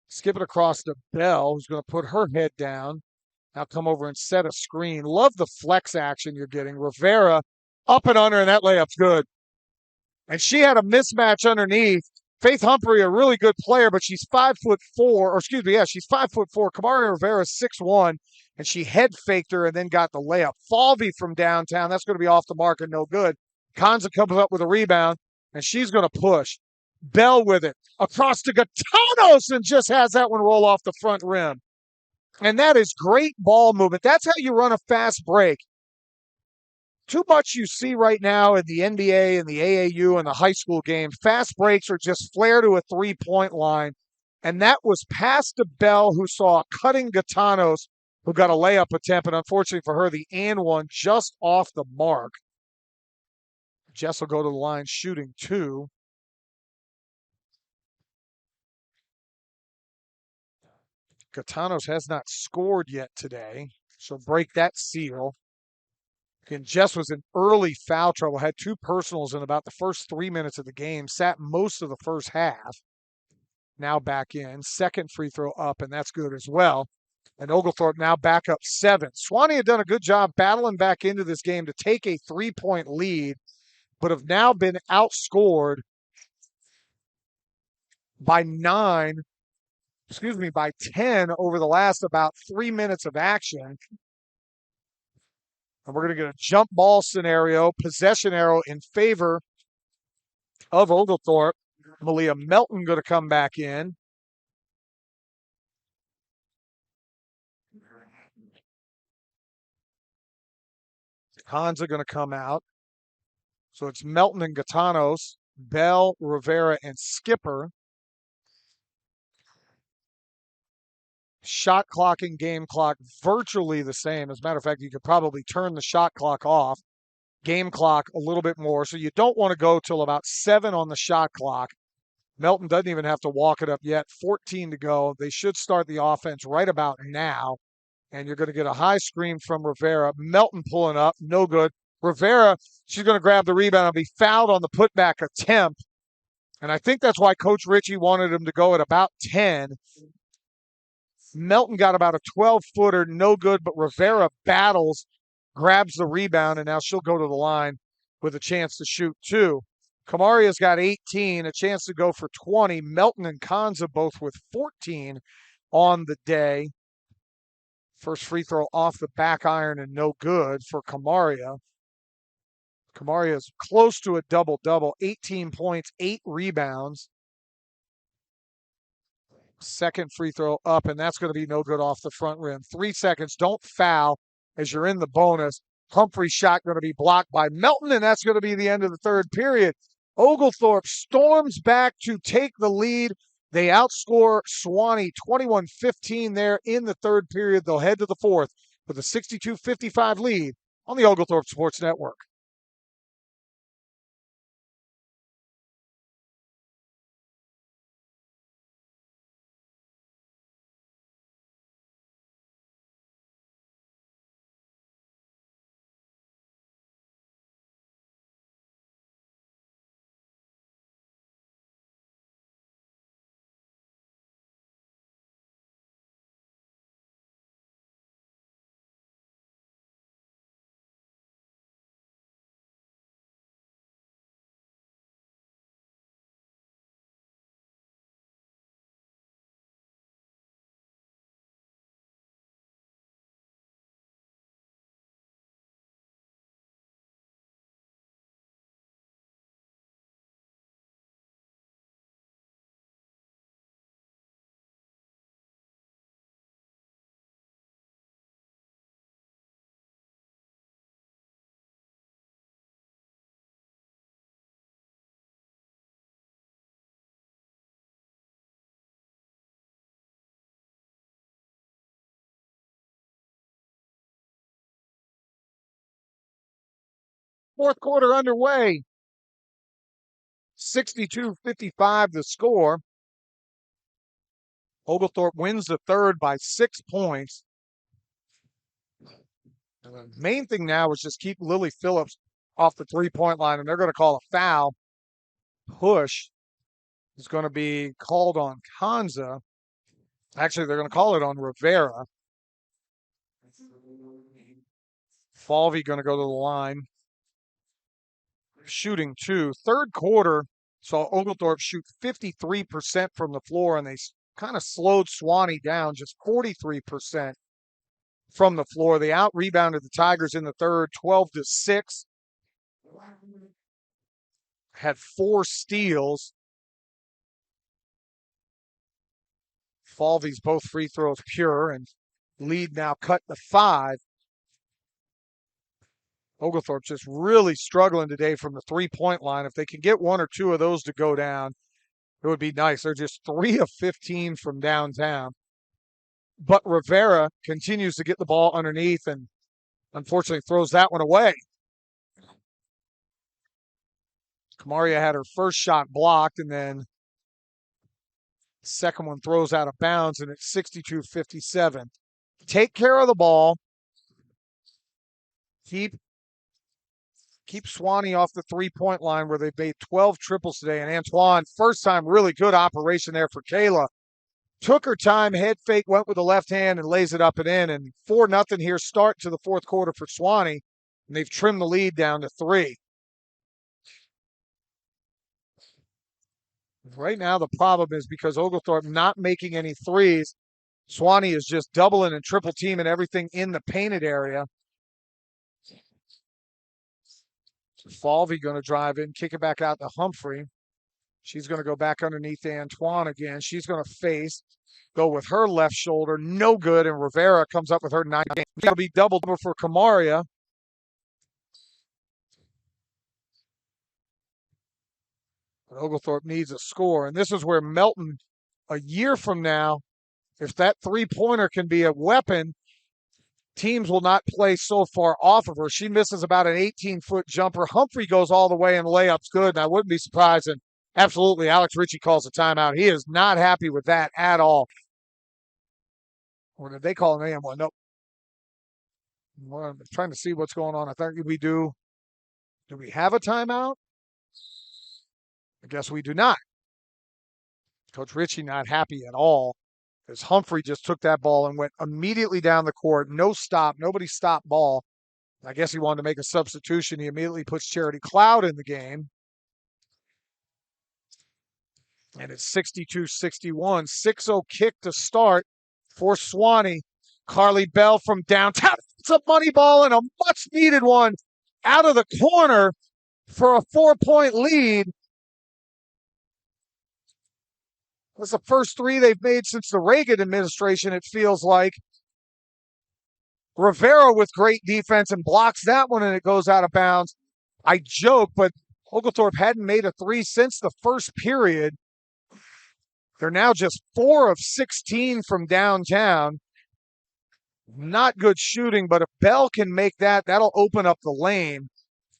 Skip it across to Bell, who's going to put her head down. Now come over and set a screen. Love the flex action you're getting. Rivera up and under, and that layup's good. And she had a mismatch underneath. Faith Humphrey, a really good player, but she's 5'4", she's 5'4". Kamari Rivera's 6'1", and she head faked her and then got the layup. Falvey from downtown, that's going to be off the mark and no good. Kanza comes up with a rebound, and she's going to push. Bell with it across to Gatanos and just has that one roll off the front rim. And that is great ball movement. That's how you run a fast break. Too much you see right now in the NBA and the AAU and the high school game. Fast breaks are just flare to a three-point line. And that was past to Bell, who saw a cutting Gatanos, who got a layup attempt. And unfortunately for her, the and one just off the mark. Jess will go to the line shooting 2. Gatanos has not scored yet today. So break that seal. Again, Jess was in early foul trouble, had 2 personals in about the first 3 minutes of the game, sat most of the first half. Now back in. Second free throw up, and that's good as well. And Oglethorpe now back up 7. Sewanee had done a good job battling back into this game to take a 3-point lead, but have now been outscored by 9 by 10 over the last about 3 minutes of action. And we're going to get a jump ball scenario, possession arrow in favor of Oglethorpe. Malia Melton going to come back in. Hansa going to come out. So it's Melton and Gatanos, Bell, Rivera, and Skipper. Shot clock and game clock virtually the same. As a matter of fact, you could probably turn the shot clock off. Game clock a little bit more. So you don't want to go till about 7 on the shot clock. Melton doesn't even have to walk it up yet. 14 to go. They should start the offense right about now. And you're going to get a high screen from Rivera. Melton pulling up. No good. Rivera, she's going to grab the rebound and be fouled on the putback attempt. And I think that's why Coach Ritchie wanted him to go at about 10. Melton got about a 12-footer, no good, but Rivera battles, grabs the rebound, and now she'll go to the line with a chance to shoot 2. Kamaria's got 18, a chance to go for 20. Melton and Kanza both with 14 on the day. First free throw off the back iron and no good for Kamaria. Kamaria's close to a double-double, 18 points, 8 rebounds. Second free throw up, and that's going to be no good off the front rim. 3 seconds. Don't foul as you're in the bonus. Humphrey's shot going to be blocked by Melton, and that's going to be the end of the third period. Oglethorpe storms back to take the lead. They outscore Sewanee 21-15 there in the third period. They'll head to the fourth with a 62-55 lead on the Oglethorpe Sports Network. Fourth quarter underway. 62-55 the score. Oglethorpe wins the third by 6 points. And the main thing now is just keep Lily Phillips off the three-point line, and they're going to call a foul. Push is going to be called on Kanza. Actually, they're going to call it on Rivera. Falvey going to go to the line. Shooting 2. Third quarter saw Oglethorpe shoot 53% from the floor, and they kind of slowed Sewanee down, just 43% from the floor. They out-rebounded the Tigers in the third, 12-6. Had 4 steals. Falvey's both free throws pure, and lead now cut to 5. Oglethorpe just really struggling today from the three-point line. If they can get 1 or 2 of those to go down, it would be nice. They're just 3 of 15 from downtown. But Rivera continues to get the ball underneath and unfortunately throws that one away. Kamaria had her first shot blocked, and then second one throws out of bounds, and it's 62-57. Take care of the ball. Keep Sewanee off the three-point line where they've made 12 triples today. And Antoine, first time, really good operation there for Kayla. Took her time, head fake, went with the left hand and lays it up and in. And 4-0 here start to the fourth quarter for Sewanee. And they've trimmed the lead down to 3. Right now, the problem is because Oglethorpe not making any threes, Sewanee is just doubling and triple teaming everything in the painted area. Falvey going to drive in, kick it back out to Humphrey. She's going to go back underneath Antoine again. She's going to face, go with her left shoulder. No good. And Rivera comes up with her 9. It'll be double for Kamaria. But Oglethorpe needs a score. And this is where Melton, a year from now, if that three-pointer can be a weapon, teams will not play so far off of her. She misses about an 18-foot jumper. Humphrey goes all the way and layup's good. And I wouldn't be surprised. And absolutely, Alex Ritchie calls a timeout. He is not happy with that at all. Or did they call an AM one? Nope. Well, I'm trying to see what's going on. I think we do. Do we have a timeout? I guess we do not. Coach Ritchie not happy at all, as Humphrey just took that ball and went immediately down the court. No stop. Nobody stopped ball. I guess he wanted to make a substitution. He immediately puts Charity Cloud in the game. And it's 62-61. 6-0 kick to start for Sewanee. Carly Bell from downtown. It's a money ball and a much-needed one out of the corner for a 4-point lead. That's the first three they've made since the Reagan administration, it feels like. Rivera with great defense and blocks that one, and it goes out of bounds. I joke, but Oglethorpe hadn't made a three since the first period. They're now just 4 of 16 from downtown. Not good shooting, but if Bell can make that, that'll open up the lane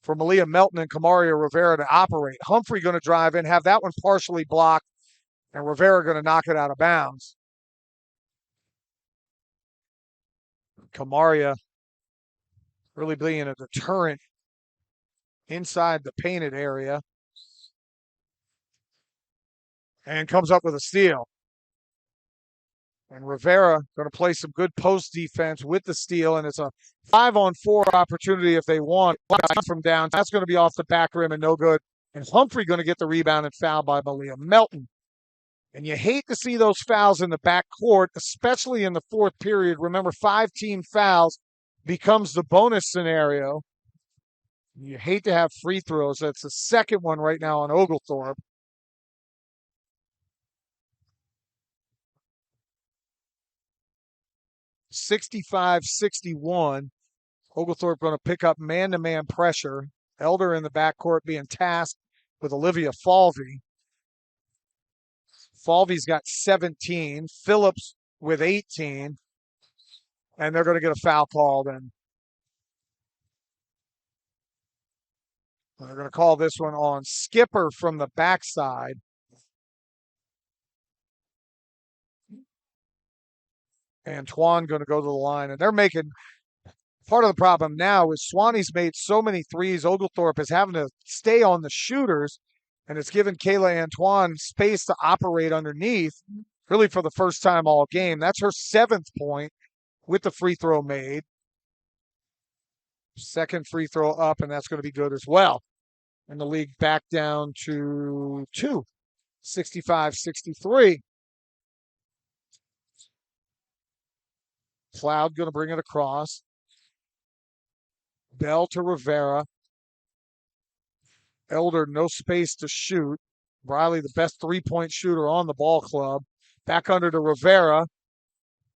for Malia Melton and Kamaria Rivera to operate. Humphrey going to drive in, have that one partially blocked, and Rivera going to knock it out of bounds. Kamaria really being a deterrent inside the painted area. And comes up with a steal. And Rivera going to play some good post defense with the steal, and it's a 5-on-4 opportunity if they want from down. That's going to be off the back rim and no good. And Humphrey going to get the rebound and fouled by Malia Melton. And you hate to see those fouls in the back court, especially in the fourth period. Remember, 5-team fouls becomes the bonus scenario. You hate to have free throws. That's the second one right now on Oglethorpe. (65-61). Oglethorpe going to pick up man-to-man pressure. Elder in the backcourt being tasked with Olivia Falvey. Falvey's got 17. Phillips with 18. And they're going to get a foul called. And they're going to call this one on Skipper from the backside. Antoine going to go to the line. And they're making part of the problem now is Sewanee's made so many threes. Oglethorpe is having to stay on the shooters. And it's given Kayla Antoine space to operate underneath, really for the first time all game. That's her 7th point with the free throw made. Second free throw up, and that's going to be good as well. And the league back down to 2, 65-63. Cloud going to bring it across. Bell to Rivera. Elder, no space to shoot. Briley, the best three-point shooter on the ball club. Back under to Rivera.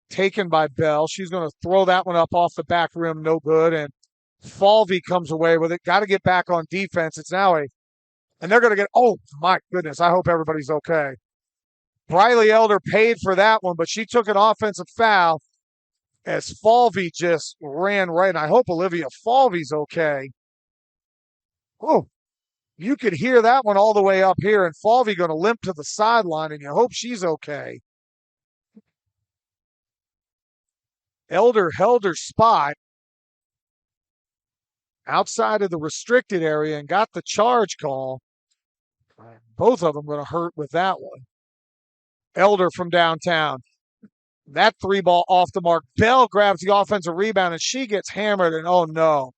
Taken by Bell. She's going to throw that one up off the back rim. No good. And Falvey comes away with it. Got to get back on defense. It's now and they're going to get, oh, my goodness. I hope everybody's okay. Briley Elder paid for that one, but she took an offensive foul as Falvey just ran right. And I hope Olivia Falvey's okay. Oh, you could hear that one all the way up here, and Falvey going to limp to the sideline, and you hope she's okay. Elder held her spot outside of the restricted area and got the charge call. Both of them going to hurt with that one. Elder from downtown. That three ball off the mark. Bell grabs the offensive rebound, and she gets hammered, and oh no.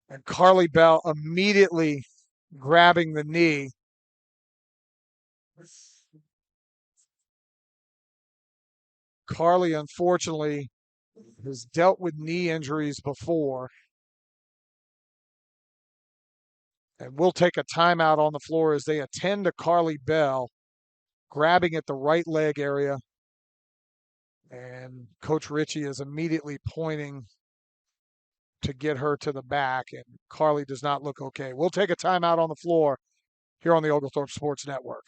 And Carly Bell immediately grabbing the knee. Carly, unfortunately, has dealt with knee injuries before. And we'll take a timeout on the floor as they attend to Carly Bell, grabbing at the right leg area. And Coach Ritchie is immediately pointing to get her to the back, and Carly does not look okay. We'll take a timeout on the floor here on the Oglethorpe Sports Network.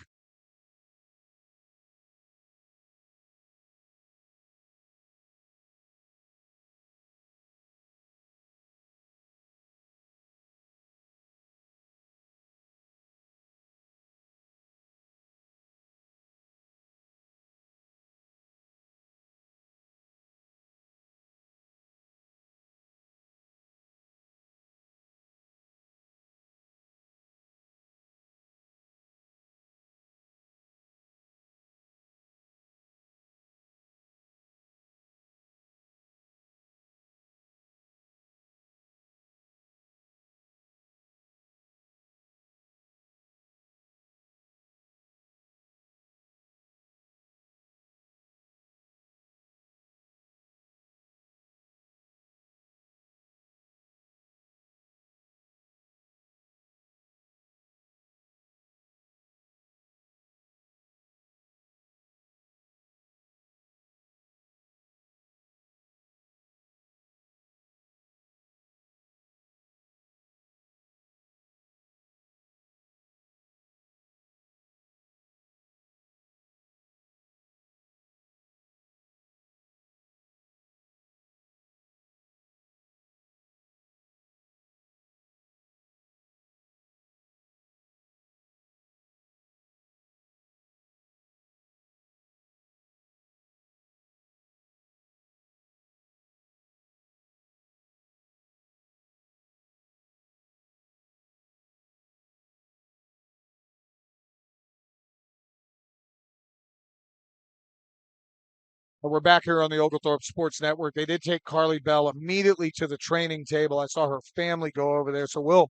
Well, we're back here on the Oglethorpe Sports Network. They did take Carly Bell immediately to the training table. I saw her family go over there, so we'll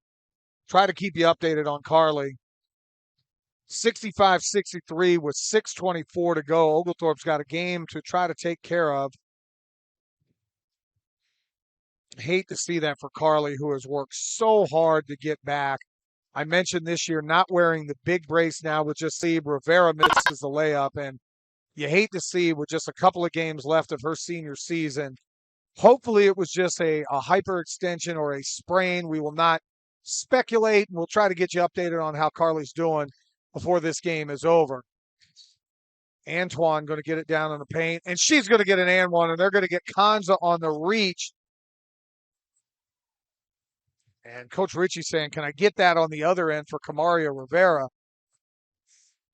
try to keep you updated on Carly. 65-63 with 6:24 to go. Oglethorpe's got a game to try to take care of. Hate to see that for Carly, who has worked so hard to get back. I mentioned this year not wearing the big brace now with just Steve Rivera misses the layup, and you hate to see with just a couple of games left of her senior season. Hopefully it was just a hyperextension or a sprain. We will not speculate, and we'll try to get you updated on how Carly's doing before this game is over. Antoine going to get it down in the paint, and she's going to get an and one, and they're going to get Kanza on the reach. And Coach Ritchie saying, can I get that on the other end for Camaria Rivera?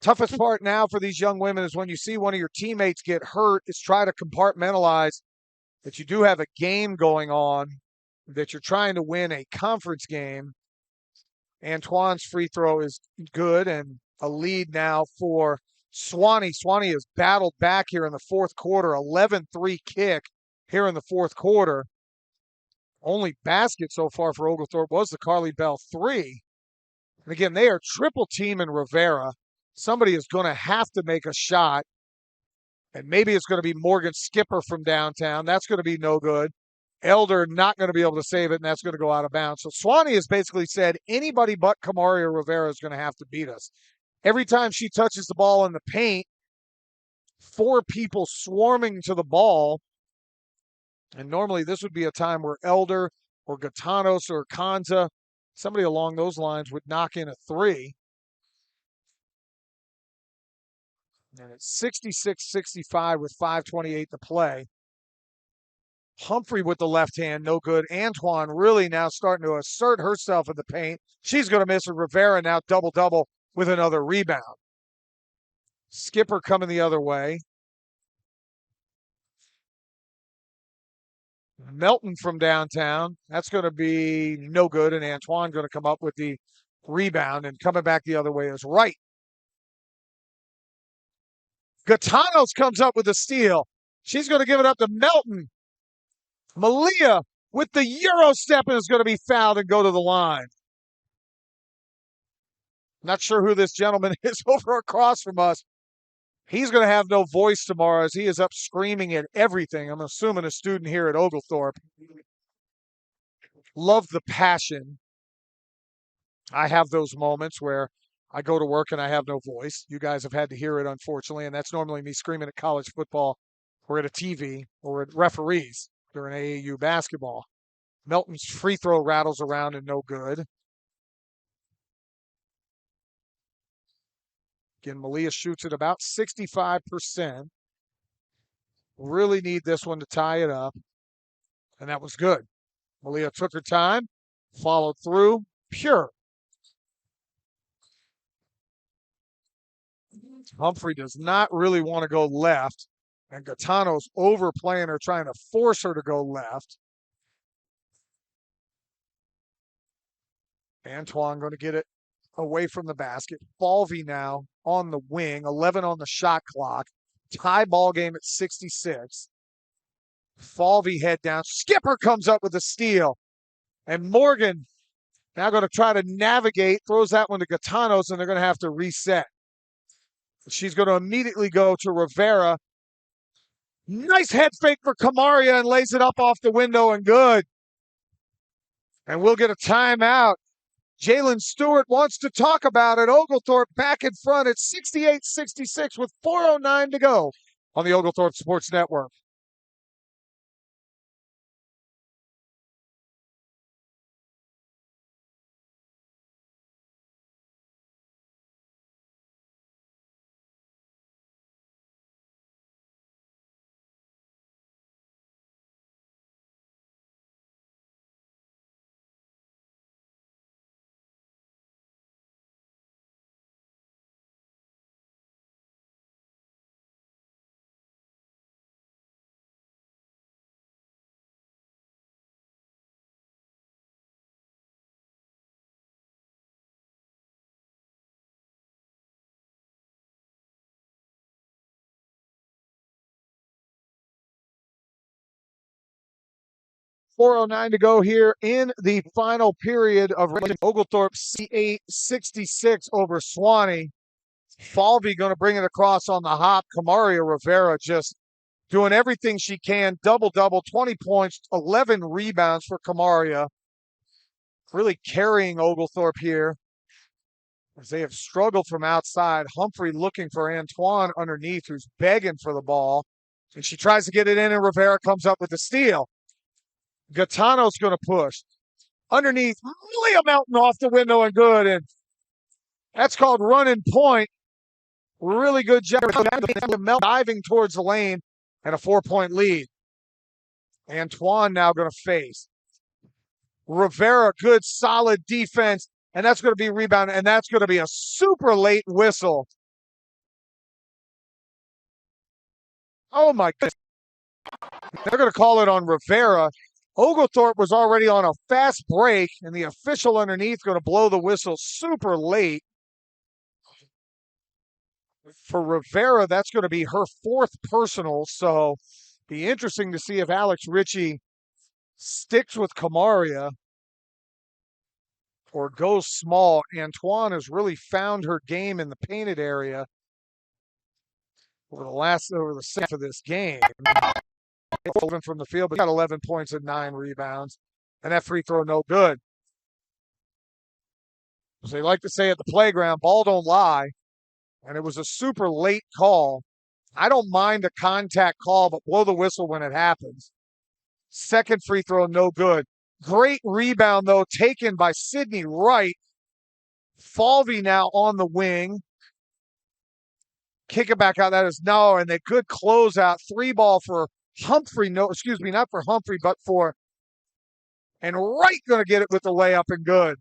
Toughest part now for these young women is when you see one of your teammates get hurt, is try to compartmentalize that you do have a game going on, that you're trying to win a conference game. Antoine's free throw is good, and a lead now for Sewanee. Sewanee has battled back here in the fourth quarter, 11-3 kick here in the fourth quarter. Only basket so far for Oglethorpe was the Carly Bell three. And again, they are triple teaming Rivera. Somebody is going to have to make a shot. And maybe it's going to be Morgan Skipper from downtown. That's going to be no good. Elder not going to be able to save it, and that's going to go out of bounds. So Sewanee has basically said anybody but Camaria Rivera is going to have to beat us. Every time she touches the ball in the paint, four people swarming to the ball. And normally this would be a time where Elder or Gatanos or Kanza, somebody along those lines, would knock in a three. And it's 66-65 with 5:28 to play. Humphrey with the left hand, no good. Antoine really now starting to assert herself in the paint. She's going to miss it. Rivera now double-double with another rebound. Skipper coming the other way. Melton from downtown. That's going to be no good. And Antoine going to come up with the rebound, and coming back the other way is Wright. Gatanos comes up with the steal. She's going to give it up to Melton. Malia with the Euro step is going to be fouled and go to the line. Not sure who this gentleman is over across from us. He's going to have no voice tomorrow as he is up screaming at everything. I'm assuming a student here at Oglethorpe. Love the passion. I have those moments where I go to work and I have no voice. You guys have had to hear it, unfortunately, and that's normally me screaming at college football or at a TV or at referees during AAU basketball. Melton's free throw rattles around and no good. Again, Malia shoots at about 65%. Really need this one to tie it up. And that was good. Malia took her time, followed through, pure. Humphrey does not really want to go left. And Gaetano's overplaying her, trying to force her to go left. Antoine going to get it away from the basket. Falvey now on the wing, 11 on the shot clock. Tie ball game at 66. Falvey head down. Skipper comes up with a steal. And Morgan now going to try to navigate, throws that one to Gaetanos, and they're going to have to reset. She's going to immediately go to Rivera. Nice head fake for Kamaria and lays it up off the window and good. And we'll get a timeout. Jalen Stewart wants to talk about it. Oglethorpe back in front at 68-66 with 4:09 to go on the Oglethorpe Sports Network. .409 to go here in the final period of Oglethorpe C8-66 over Sewanee. Falvey going to bring it across on the hop. Kamaria Rivera just doing everything she can. Double-double, 20 points, 11 rebounds for Kamaria. Really carrying Oglethorpe here as they have struggled from outside. Humphrey looking for Antoine underneath, who's begging for the ball. And she tries to get it in, and Rivera comes up with the steal. Gaetano's going to push. Underneath, Leah Melton off the window and good. And that's called running point. Really good job. Melton diving towards the lane and a 4-point lead. Antoine now going to face. Rivera, good solid defense. And that's going to be rebounded. And that's going to be a super late whistle. Oh my goodness. They're going to call it on Rivera. Oglethorpe was already on a fast break, and the official underneath going to blow the whistle super late. For Rivera, that's going to be her fourth personal, so be interesting to see if Alex Ritchie sticks with Kamaria or goes small. Antoine has really found her game in the painted area over the second of this game. From the field, but got 11 points and 9 rebounds. And that free throw, no good. As they like to say at the playground, ball don't lie. And it was a super late call. I don't mind a contact call, but blow the whistle when it happens. Second free throw, no good. Great rebound, though, taken by Sydney Wright. Falvey now on the wing. Kick it back out. That is no, and they could close out. 3-ball for Humphrey. No, excuse me, not for Humphrey, but for. And Wright going to get it with the layup and good.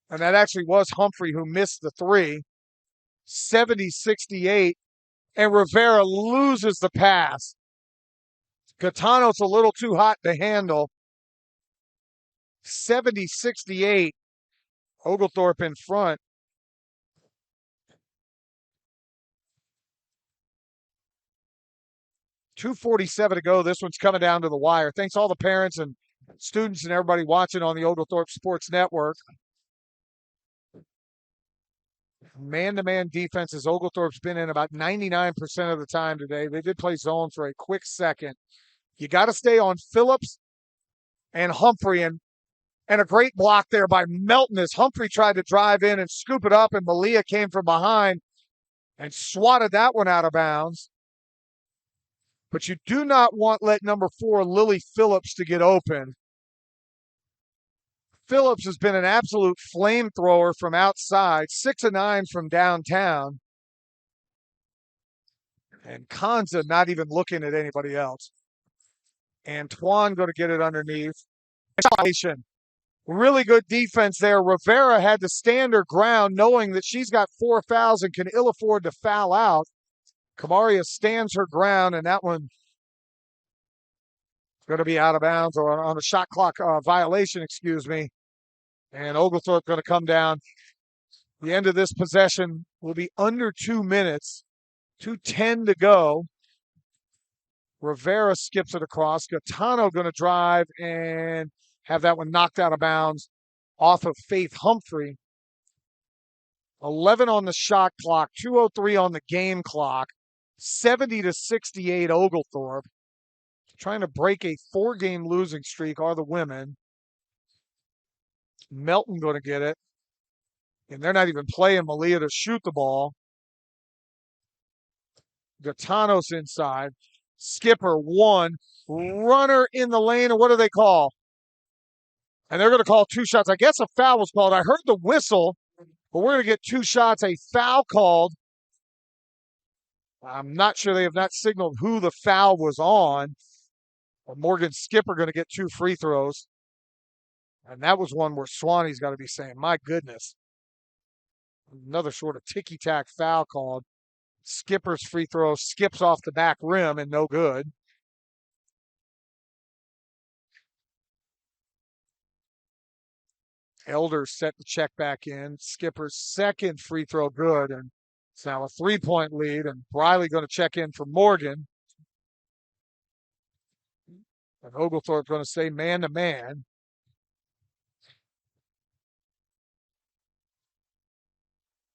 And that actually was Humphrey who missed the 3. 70-68. And Rivera loses the pass. Gaetano's a little too hot to handle. 70-68. Oglethorpe in front. .247 to go. This one's coming down to the wire. Thanks all the parents and students and everybody watching on the Oglethorpe Sports Network. Man-to-man defenses Oglethorpe's been in about 99% of the time today. They did play zone for a quick second. You got to stay on Phillips and Humphrey, and a great block there by Melton as Humphrey tried to drive in and scoop it up, and Malia came from behind and swatted that one out of bounds. But you do not want let number 4, Lily Phillips, to get open. Phillips has been an absolute flamethrower from outside, 6 of 9 from downtown. And Kanza not even looking at anybody else. Antoine going to get it underneath. Really good defense there. Rivera had to stand her ground knowing that she's got 4 fouls and can ill afford to foul out. Kamaria stands her ground, and that one going to be out of bounds or on a shot clock violation, excuse me. And Oglethorpe going to come down. The end of this possession will be under 2 minutes. 2:10 to go. Rivera skips it across. Gaetano going to drive and have that one knocked out of bounds off of Faith Humphrey. 11 on the shot clock, 2:03 on the game clock, 70-68 Oglethorpe. Trying to break a 4-game losing streak are the women. Melton going to get it. And they're not even playing Malia to shoot the ball. Gaetanos inside. Skipper 1. Runner in the lane. And what do they call? And they're going to call 2 shots. I guess a foul was called. I heard the whistle, but we're going to get 2 shots. A foul called. I'm not sure, they have not signaled who the foul was on. Morgan Skipper going to get 2 free throws. And that was one where Sewanee's got to be saying, my goodness. Another sort of ticky-tack foul called. Skipper's free throw skips off the back rim and no good. Elder set to check back in. Skipper's second free throw good, and it's now a 3-point lead, and Briley going to check in for Morgan. And Oglethorpe going to stay man-to-man.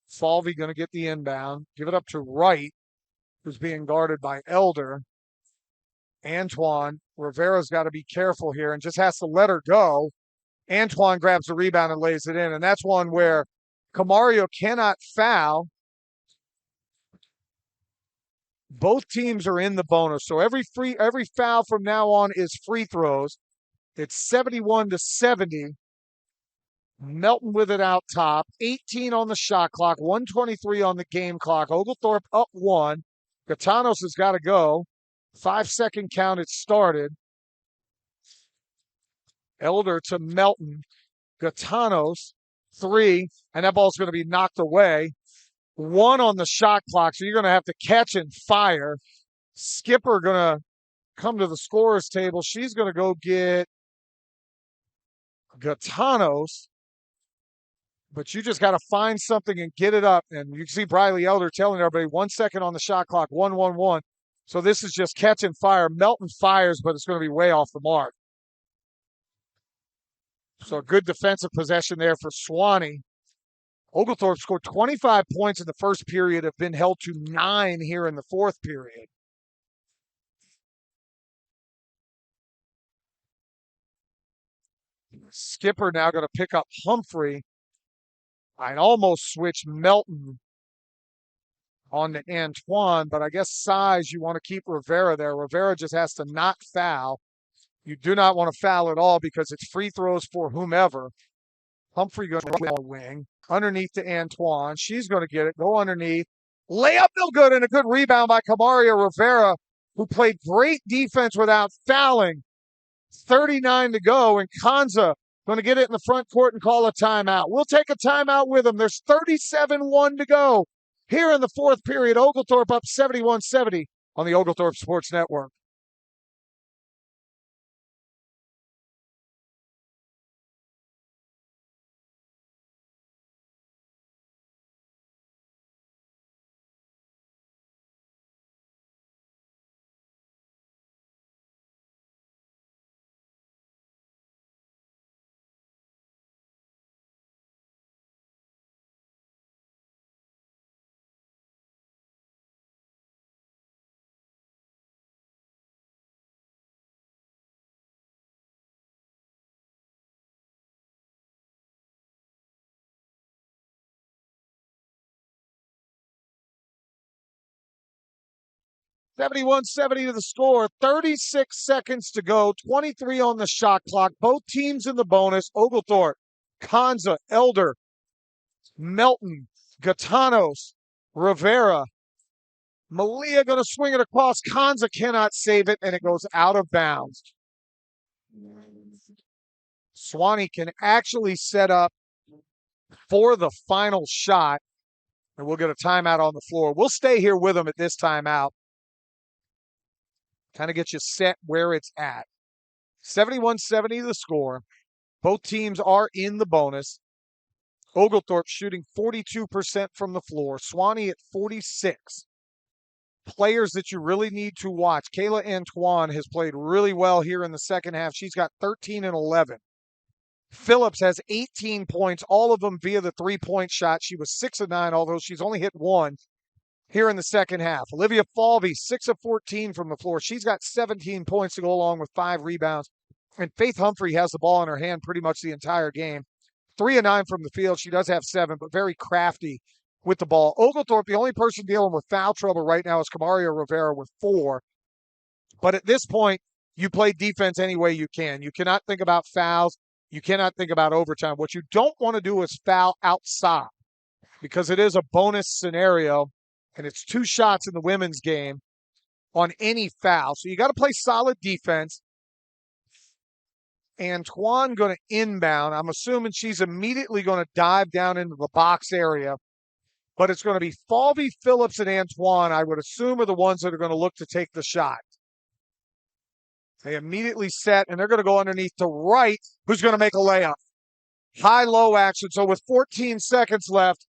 Falvey going to get the inbound. Give it up to Wright, who's being guarded by Elder. Antoine. Rivera's got to be careful here and just has to let her go. Antoine grabs the rebound and lays it in, and that's one where Camario cannot foul. Both teams are in the bonus, so every foul from now on is free throws. It's 71-70. Melton with it out top. 18 on the shot clock, 1:23 on the game clock. Oglethorpe up 1. Gaetanos has got to go. 5-second count, it started. Elder to Melton. Gaetanos, 3, and that ball's going to be knocked away. 1 on the shot clock, so you're going to have to catch and fire. Skipper going to come to the scorer's table. She's going to go get Gaetanos, but you just got to find something and get it up. And you can see Briley Elder telling everybody 1 second on the shot clock, 1-1-1. So this is just catch and fire. Melton fires, but it's going to be way off the mark. So a good defensive possession there for Sewanee. Oglethorpe scored 25 points in the first period, have been held to 9 here in the fourth period. Skipper now going to pick up Humphrey. I'd almost switch Melton on to Antoine, but I guess size, you want to keep Rivera there. Rivera just has to not foul. You do not want to foul at all because it's free throws for whomever. Humphrey going to run the wing. Underneath to Antoine. She's going to get it. Go underneath. Layup no good, and a good rebound by Camaria Rivera, who played great defense without fouling. 39 to go, and Kanza going to get it in the front court and call a timeout. We'll take a timeout with him. There's 37-1 to go here in the fourth period. Oglethorpe up 71-70 on the Oglethorpe Sports Network. 71-70 to the score. 36 seconds to go. 23 on the shot clock. Both teams in the bonus. Oglethorpe, Kanza, Elder, Melton, Gatanos, Rivera. Malia going to swing it across. Kanza cannot save it, and it goes out of bounds. Sewanee can actually set up for the final shot, and we'll get a timeout on the floor. We'll stay here with them at this timeout. Kind of get you set where it's at. 71-70 the score. Both teams are in the bonus. Oglethorpe shooting 42% from the floor. Sewanee at 46. Players that you really need to watch. Kayla Antoine has played really well here in the second half. She's got 13 and 11. Phillips has 18 points, all of them via the three-point shot. She was 6 of 9, although she's only hit one here in the second half. Olivia Falvey, 6 of 14 from the floor. She's got 17 points to go along with 5 rebounds. And Faith Humphrey has the ball in her hand pretty much the entire game. 3 of 9 from the field. She does have 7, but very crafty with the ball. Oglethorpe, the only person dealing with foul trouble right now is Camaria Rivera with 4. But at this point, you play defense any way you can. You cannot think about fouls. You cannot think about overtime. What you don't want to do is foul outside because it is a bonus scenario, and it's 2 shots in the women's game on any foul. So you got to play solid defense. Antoine going to inbound. I'm assuming she's immediately going to dive down into the box area. But it's going to be Falvey, Phillips, and Antoine, I would assume, are the ones that are going to look to take the shot. They immediately set, and they're going to go underneath to Wright, who's going to make a layup. High-low action. So with 14 seconds left,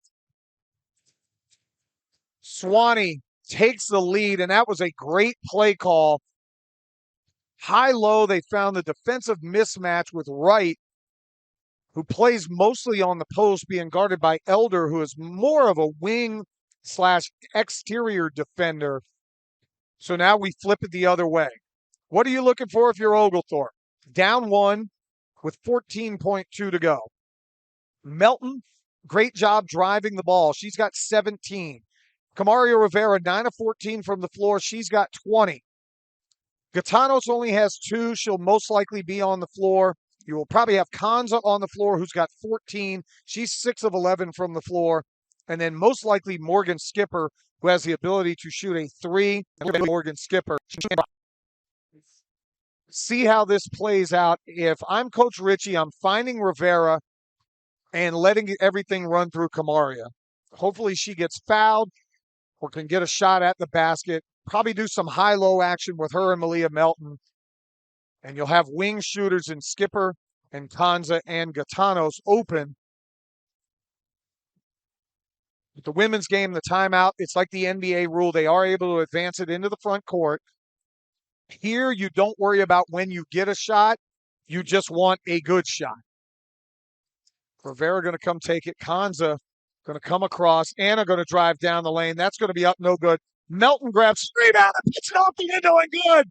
Sewanee takes the lead, and that was a great play call. High-low, they found the defensive mismatch with Wright, who plays mostly on the post, being guarded by Elder, who is more of a wing/exterior defender. So now we flip it the other way. What are you looking for if you're Oglethorpe? Down 1 with 14.2 to go. Melton, great job driving the ball. She's got 17. Camaria Rivera, 9 of 14 from the floor. She's got 20. Gatanos only has 2. She'll most likely be on the floor. You will probably have Kanza on the floor, who's got 14. She's 6 of 11 from the floor. And then most likely Morgan Skipper, who has the ability to shoot a 3. Morgan Skipper. See how this plays out. If I'm Coach Ritchie, I'm finding Rivera and letting everything run through Camaria. Hopefully she gets fouled or can get a shot at the basket. Probably do some high-low action with her and Malia Melton. And you'll have wing shooters in Skipper and Kanza and Gatanos open. With the women's game, the timeout, it's like the NBA rule. They are able to advance it into the front court. Here, you don't worry about when you get a shot. You just want a good shot. Rivera going to come take it. Kanza going to come across. Anna going to drive down the lane. That's going to be up, no good. Melton grabs straight out and puts it off the window and good.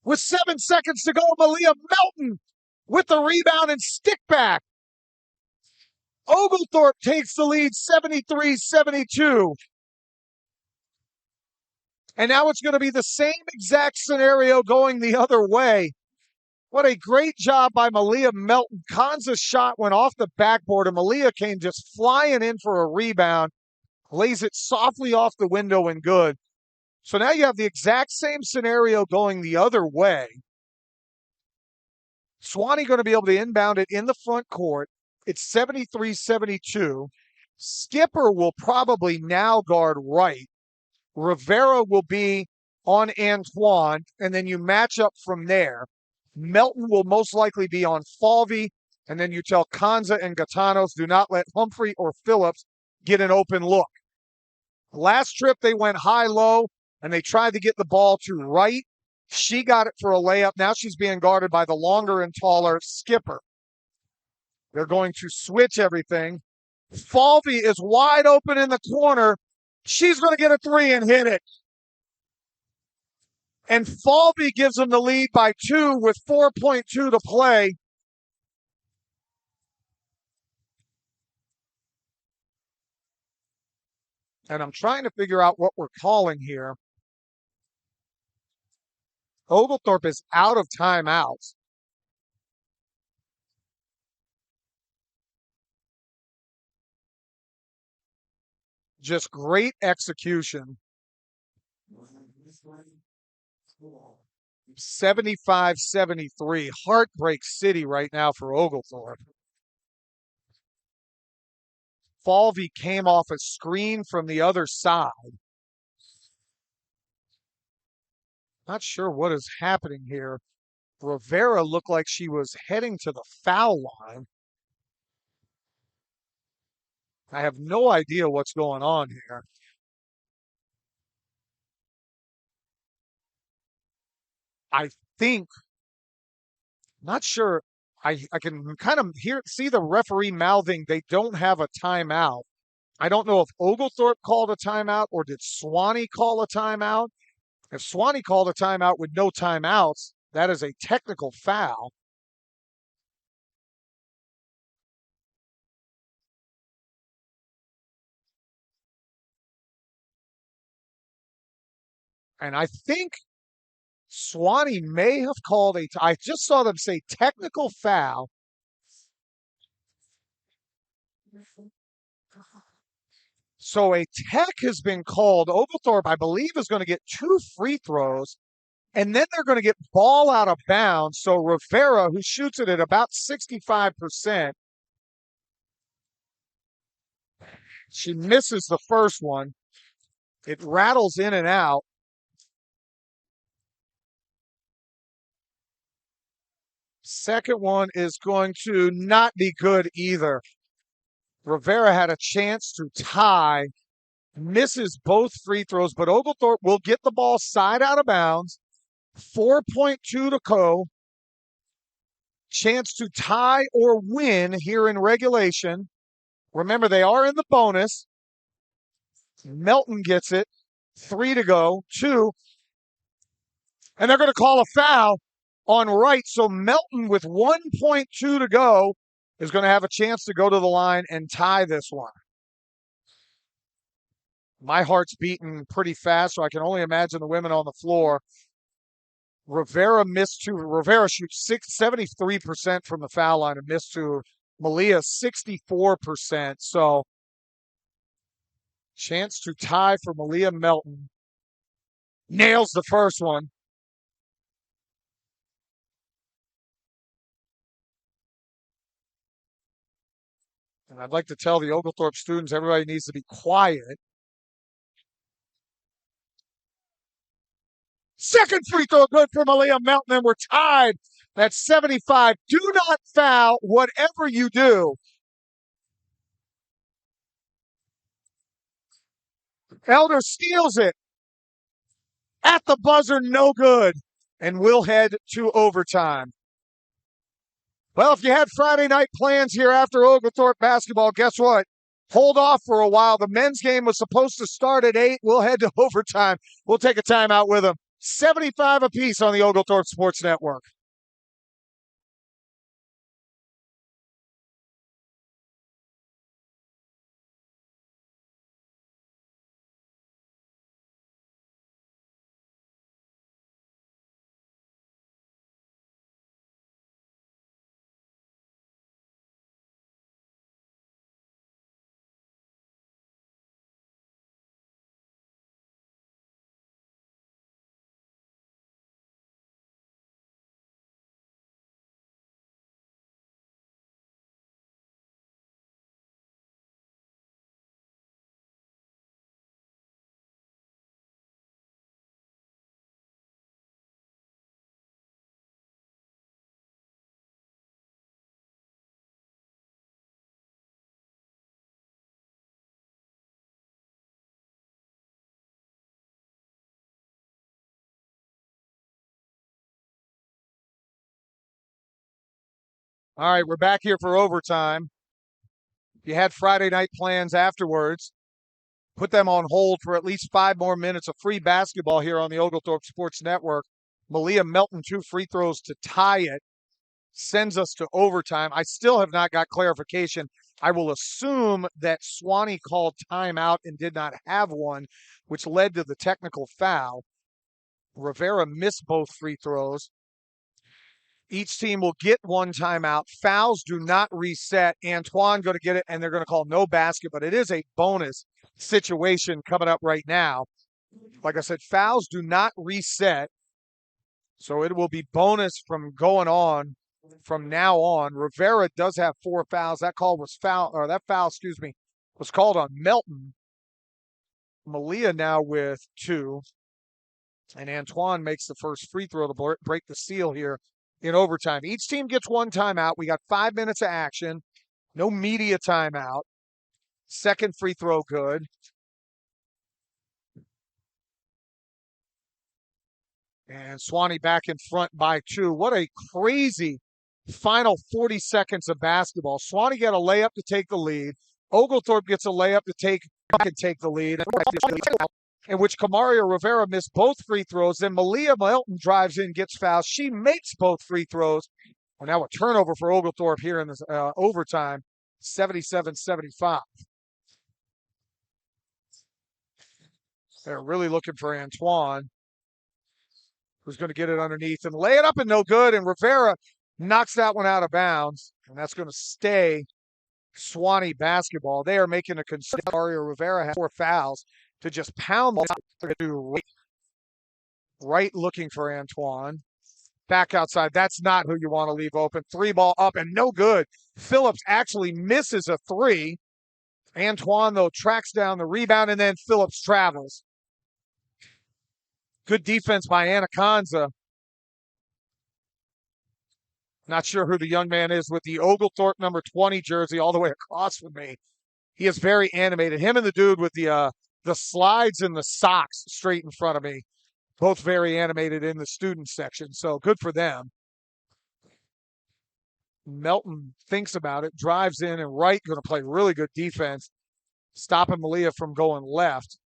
With 7 seconds to go, Malia Melton with the rebound and stick back. Oglethorpe takes the lead 73-72. And now it's going to be the same exact scenario going the other way. What a great job by Malia Melton. Kanza's shot went off the backboard, and Malia came just flying in for a rebound, lays it softly off the window and good. So now you have the exact same scenario going the other way. Sewanee going to be able to inbound it in the front court. It's 73-72. Skipper will probably now guard right. Rivera will be on Antoine, and then you match up from there. Melton will most likely be on Falvey, and then you tell Kanza and Gatanos, do not let Humphrey or Phillips get an open look. Last trip, they went high-low, and they tried to get the ball to Wright. She got it for a layup. Now she's being guarded by the longer and taller Skipper. They're going to switch everything. Falvey is wide open in the corner. She's going to get a 3 and hit it. And Falvey gives them the lead by 2 with 4.2 to play. And I'm trying to figure out what we're calling here. Oglethorpe is out of timeouts. Just great execution. 75-73. Heartbreak City right now for Oglethorpe. Falvey came off a screen from the other side. Not sure what is happening here. Rivera looked like she was heading to the foul line. I have no idea what's going on here. I think, not sure. I can kind of see the referee mouthing they don't have a timeout. I don't know if Oglethorpe called a timeout or did Sewanee call a timeout. If Sewanee called a timeout with no timeouts, that is a technical foul. And I think Sewanee may have called I just saw them say technical foul. So a tech has been called. Oglethorpe, I believe, is going to get 2 free throws, and then they're going to get ball out of bounds. So Rivera, who shoots it at about 65%, she misses the first one. It rattles in and out. Second one is going to not be good either. Rivera had a chance to tie, misses both free throws, but Oglethorpe will get the ball side out of bounds. 4.2 to go. Chance to tie or win here in regulation. Remember, they are in the bonus. Melton gets it. 3 to go. 2. And they're going to call a foul on Wright. So Melton, with 1.2 to go, is going to have a chance to go to the line and tie this one. My heart's beating pretty fast, so I can only imagine the women on the floor. Rivera missed two. Rivera shoots 73% from the foul line and missed two. Malia 64%. So chance to tie for Malia Melton. Nails the first one. And I'd like to tell the Oglethorpe students everybody needs to be quiet. Second free throw good for Malia Melton, and we're tied at 75. Do not foul whatever you do. Elder steals it. At the buzzer, no good. And we'll head to overtime. Well, if you had Friday night plans here after Oglethorpe basketball, guess what? Hold off for a while. The men's game was supposed to start at 8. We'll head to overtime. We'll take a timeout with them. 75 apiece on the Oglethorpe Sports Network. All right, we're back here for overtime. If you had Friday night plans afterwards, put them on hold for at least 5 more minutes of free basketball here on the Oglethorpe Sports Network. Malia Melton, 2 free throws to tie it, sends us to overtime. I still have not got clarification. I will assume that Sewanee called timeout and did not have one, which led to the technical foul. Rivera missed both free throws. Each team will get one timeout. Fouls do not reset. Antoine going to get it, and they're going to call no basket, but it is a bonus situation coming up right now. Like I said, fouls do not reset, so it will be bonus from going on from now on. Rivera does have 4 fouls. That foul, was called on Melton. Malia now with 2. And Antoine makes the first free throw to break the seal here in overtime. Each team gets one timeout. We got 5 minutes of action. No media timeout. Second free throw good. And Sewanee back in front by 2. What a crazy final 40 seconds of basketball. Sewanee got a layup to take the lead. Oglethorpe gets a layup to take the lead. In which Kamaria Rivera missed both free throws. Then Malia Melton drives in, gets fouled. She makes both free throws. Well, now a turnover for Oglethorpe here in this overtime, 77-75. They're really looking for Antoine, who's going to get it underneath and lay it up and no good. And Rivera knocks that one out of bounds, and that's going to stay Sewanee basketball. They are making a concern. Rivera has 4 fouls to just pound the right looking for Antoine. Back outside. That's not who you want to leave open. 3 ball up and no good. Phillips actually misses a 3. Antoine, though, tracks down the rebound, and then Phillips travels. Good defense by Anaconza. Not sure who the young man is with the Oglethorpe number 20 jersey all the way across from me. He is very animated. Him and the dude with the slides and the socks straight in front of me. Both very animated in the student section, so good for them. Melton thinks about it, drives in, and Wright going to play really good defense, stopping Malia from going left.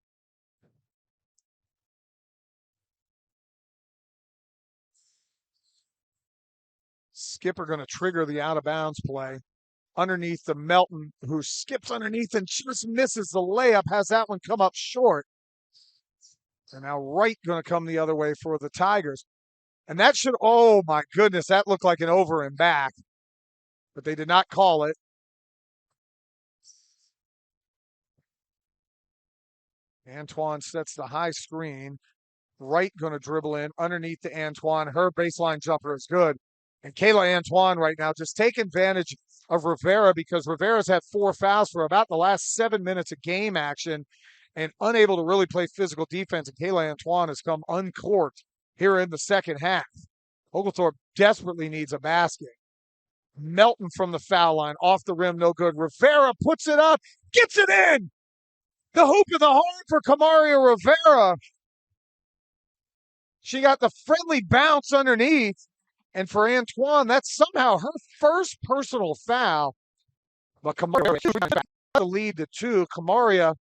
Skipper going to trigger the out-of-bounds play underneath the Melton, who skips underneath and just misses the layup, has that one come up short. And now Wright going to come the other way for the Tigers. And that should, oh my goodness, that looked like an over and back. But they did not call it. Antoine sets the high screen. Wright going to dribble in underneath to Antoine. Her baseline jumper is good. And Kayla Antoine right now just take advantage of Rivera, because Rivera's had 4 fouls for about the last 7 minutes of game action and unable to really play physical defense. And Kayla Antoine has come uncorked here in the second half. Oglethorpe desperately needs a basket. Melton from the foul line, off the rim, no good. Rivera puts it up, gets it in. The hoop in the hole for Kamaria Rivera. She got the friendly bounce underneath. And for Antoine, that's somehow her first personal foul. But Kamaria the lead to 2. Kamaria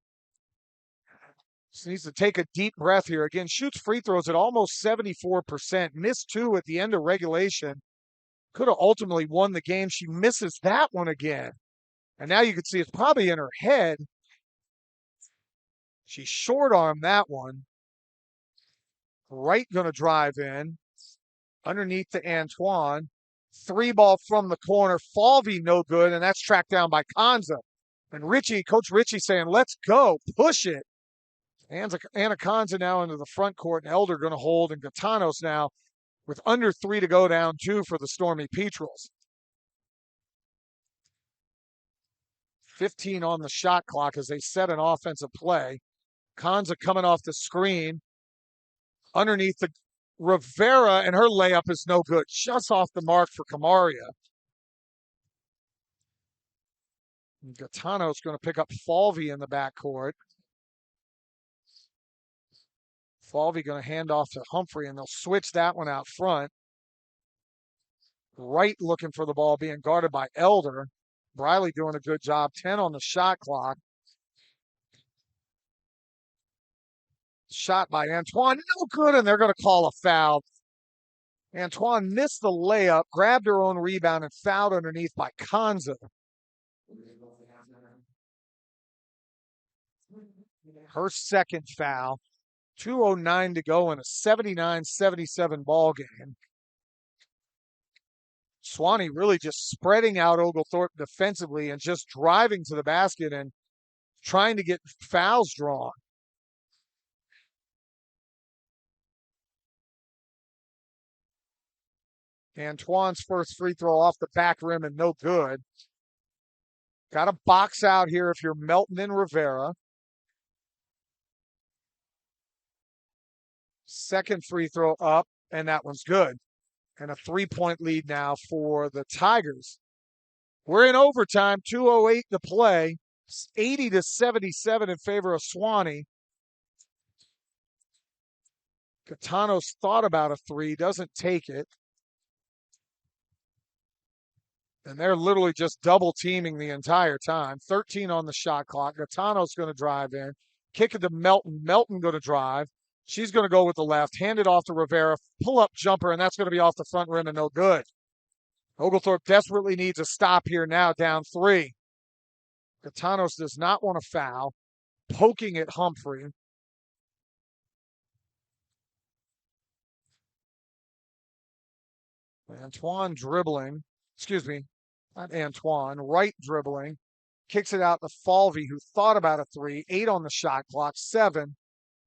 needs to take a deep breath here. Again, shoots free throws at almost 74%. Missed 2 at the end of regulation. Could have ultimately won the game. She misses that one again. And now you can see it's probably in her head. She short-armed that one. Wright going to drive in. Underneath to Antoine. 3 ball from the corner. Falvey no good, and that's tracked down by Kanza. And Coach Ritchie saying, let's go, push it. Anaconza now into the front court, and Elder going to hold, and Gatanos now with under 3 to go, down 2 for the Stormy Petrels. 15 on the shot clock as they set an offensive play. Kanza coming off the screen. Underneath the Rivera, and her layup is no good. Just off the mark for Kamaria. Gatanos going to pick up Falvey in the backcourt. Falvey going to hand off to Humphrey, and they'll switch that one out front. Wright looking for the ball, being guarded by Elder. Briley doing a good job. 10 on the shot clock. Shot by Antoine, no good, and they're going to call a foul. Antoine missed the layup, grabbed her own rebound, and fouled underneath by Kanza. Her second foul. 2:09 to go in a 79-77 ball game. Sewanee really just spreading out Oglethorpe defensively and just driving to the basket and trying to get fouls drawn. Antoine's first free throw off the back rim and no good. Got a box out here if you're Melton and Rivera. Second free throw up, and that one's good. And a 3-point lead now for the Tigers. We're in overtime, 2:08 to play. 80-77 in favor of Sewanee. Catano's thought about a three, doesn't take it. And they're literally just double teaming the entire time. 13 on the shot clock. Catano's going to drive in. Kick it to Melton. Melton going to drive. She's going to go with the left. Hand it off to Rivera. Pull up jumper, and that's going to be off the front rim and no good. Oglethorpe desperately needs a stop here now, down 3. Catanos does not want to foul. Poking at Humphrey. Antoine dribbling. Excuse me, not Antoine. Right dribbling. Kicks it out to Falvey, who thought about a 3. 8 on the shot clock. 7.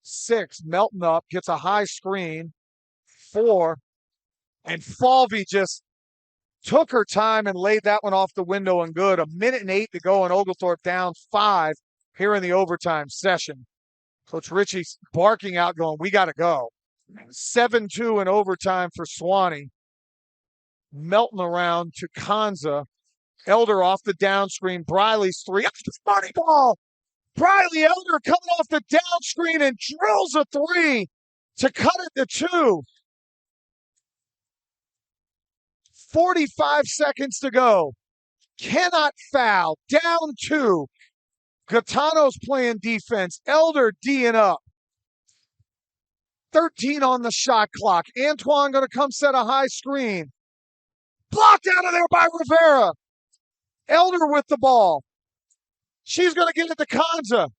6. Melton up. Gets a high screen. 4. And Falvey just took her time and laid that one off the window and good. 1:08 to go and Oglethorpe down 5 here in the overtime session. Coach Ritchie's barking out going, we got to go. 7-2 in overtime for Sewanee. Melton around to Kanza. Elder off the down screen. Briley's 3. Money ball. Briley Elder coming off the down screen and drills a 3 to cut it to 2. 45 seconds to go. Cannot foul. Down 2. Catano's playing defense. Elder D'ing up. 13 on the shot clock. Antoine going to come set a high screen. Blocked out of there by Rivera. Elder with the ball. She's going to get it to Kanza.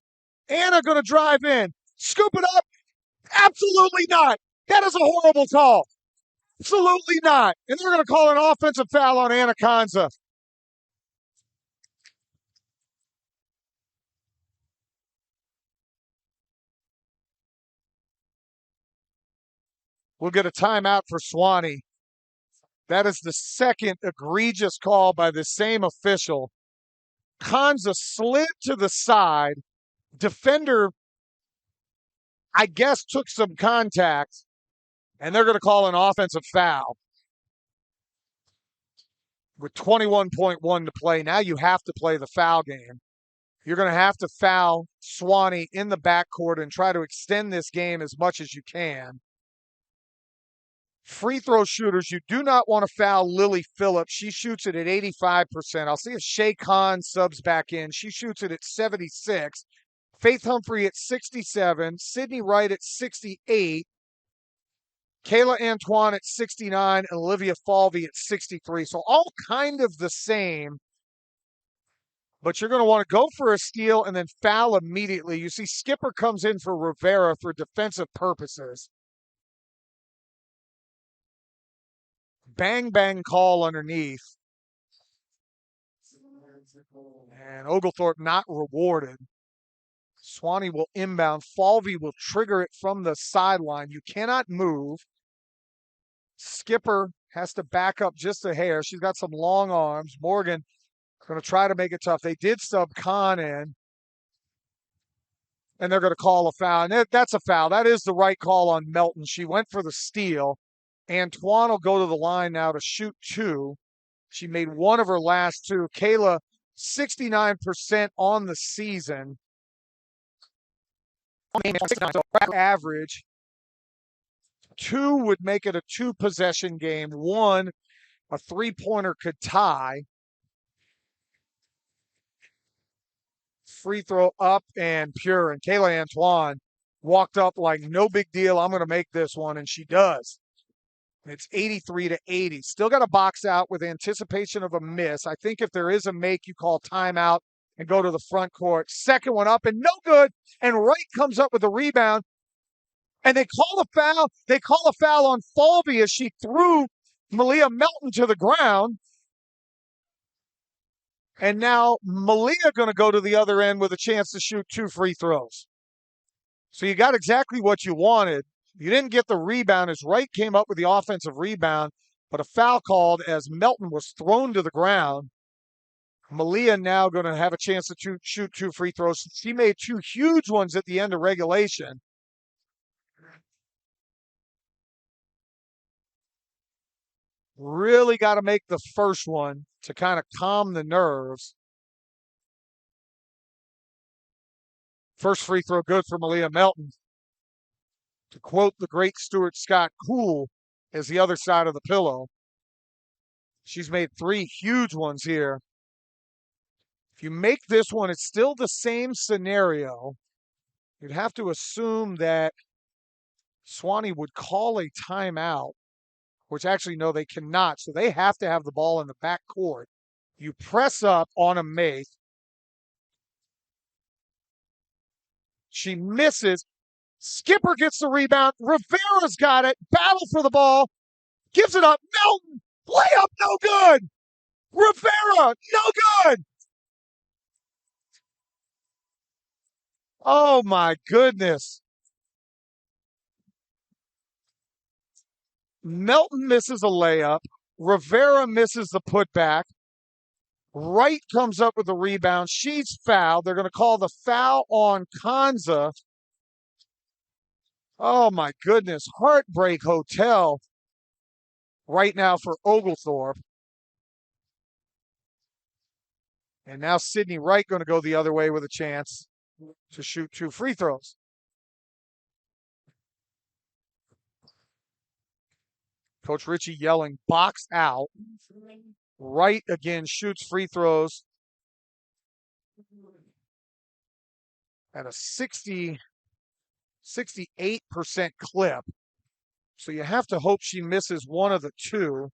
Anna going to drive in. Scoop it up. Absolutely not. That is a horrible call. Absolutely not. And they're going to call an offensive foul on Anna Kanza. We'll get a timeout for Sewanee. That is the second egregious call by the same official. Kanza slid to the side. Defender, I guess, took some contact, and they're going to call an offensive foul. With 21.1 to play, now you have to play the foul game. You're going to have to foul Sewanee in the backcourt and try to extend this game as much as you can. Free throw shooters, you do not want to foul Lily Phillips. She shoots it at 85%. I'll see if Shay Khan subs back in. She shoots it at 76. Faith Humphrey at 67. Sydney Wright at 68. Kayla Antoine at 69. And Olivia Falvey at 63. So all kind of the same. But you're going to want to go for a steal and then foul immediately. You see Skipper comes in for Rivera for defensive purposes. Bang, bang call underneath. And Oglethorpe not rewarded. Sewanee will inbound. Falvey will trigger it from the sideline. You cannot move. Skipper has to back up just a hair. She's got some long arms. Morgan going to try to make it tough. They did sub Khan in. And they're going to call a foul. And that's a foul. That is the right call on Melton. She went for the steal. Antoine will go to the line now to shoot 2. She made 1 of her last 2. Kayla, 69% on the season. Average. 2 would make it a 2-possession game. 1, a 3-pointer could tie. Free throw up and pure. And Kayla Antoine walked up like, no big deal. I'm going to make this one. And she does. It's 83-80. Still got a box out with anticipation of a miss. I think if there is a make, you call timeout and go to the front court. Second one up and no good. And Wright comes up with a rebound. And they call a foul. They call a foul on Fulby as she threw Malia Melton to the ground. And now Malia going to go to the other end with a chance to shoot 2 free throws. So you got exactly what you wanted. You didn't get the rebound as Wright came up with the offensive rebound, but a foul called as Melton was thrown to the ground. Malia now going to have a chance to shoot 2 free throws. She made 2 huge ones at the end of regulation. Really got to make the first one to kind of calm the nerves. First free throw good for Malia Melton. To quote the great Stuart Scott, cool is the other side of the pillow. She's made 3 huge ones here. If you make this one, it's still the same scenario. You'd have to assume that Sewanee would call a timeout, which actually, no, they cannot. So they have to have the ball in the back court. You press up on a make. She misses. Skipper gets the rebound. Rivera's got it. Battle for the ball. Gives it up. Melton. Layup, no good. Rivera, no good. Oh, my goodness. Melton misses a layup. Rivera misses the putback. Wright comes up with the rebound. She's fouled. They're going to call the foul on Kanza. Oh, my goodness. Heartbreak Hotel right now for Oglethorpe. And now Sydney Wright going to go the other way with a chance to shoot 2 free throws. Coach Ritchie yelling, box out. Wright again shoots free throws at a 68% clip. So you have to hope she misses one of the 2.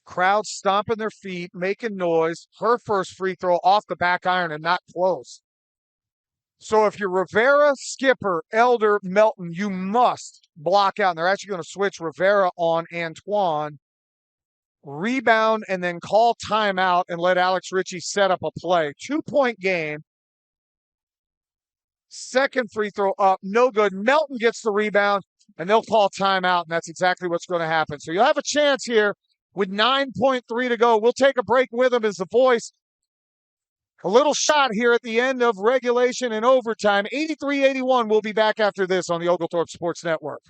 Crowd stomping their feet, making noise. Her first free throw off the back iron and not close. So if you're Rivera, Skipper, Elder, Melton, you must block out. And they're actually going to switch Rivera on Antoine, rebound, and then call timeout and let Alex Ritchie set up a play. 2-point game. Second free throw up, no good. Melton gets the rebound, and they'll call timeout, and that's exactly what's going to happen. So you'll have a chance here with 9.3 to go. We'll take a break with him as the voice. A little shot here at the end of regulation and overtime. 83-81. We'll be back after this on the Oglethorpe Sports Network.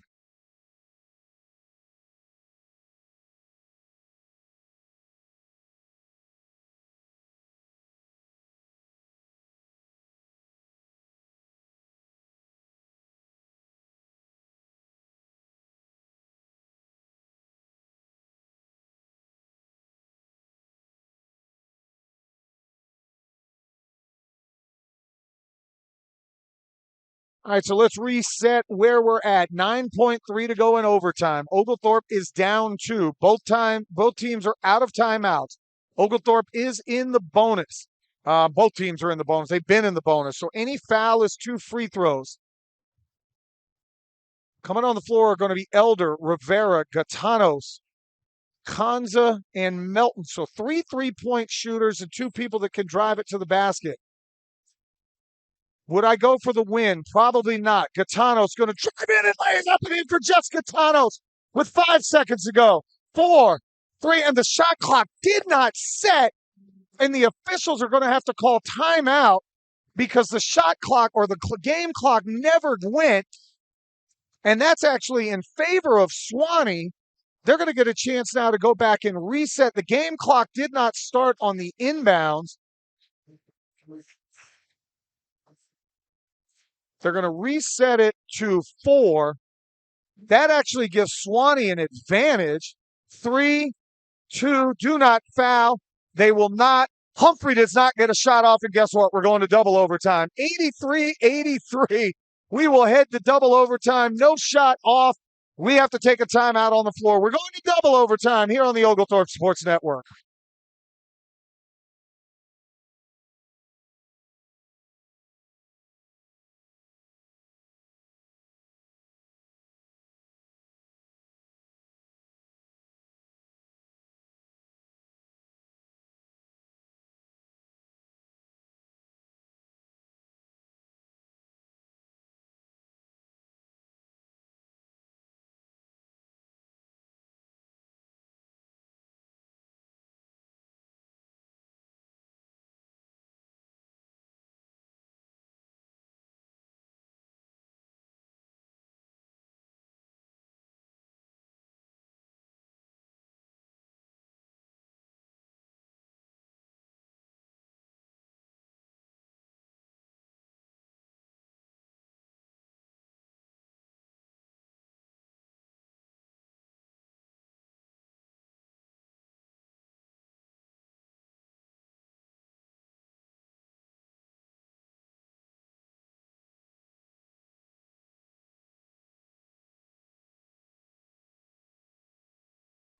All right, so let's reset where we're at. 9.3 to go in overtime. Oglethorpe is down 2. Both teams are out of timeouts. Oglethorpe is in the bonus. Both teams are in the bonus. They've been in the bonus. So any foul is 2 free throws. Coming on the floor are going to be Elder, Rivera, Gatanos, Kanza, and Melton. So 3 3-point shooters and 2 people that can drive it to the basket. Would I go for the win? Probably not. Gatanos going to drive in and lays up and in for just Gatanos with 5 seconds to go. 4, 3, and the shot clock did not set, and the officials are going to have to call timeout because the shot clock or the game clock never went, and that's actually in favor of Sewanee. They're going to get a chance now to go back and reset. The game clock did not start on the inbounds. They're going to reset it to 4. That actually gives Sewanee an advantage. 3, 2, do not foul. They will not. Humphrey does not get a shot off, and guess what? We're going to double overtime. 83-83. We will head to double overtime. No shot off. We have to take a timeout on the floor. We're going to double overtime here on the Oglethorpe Sports Network.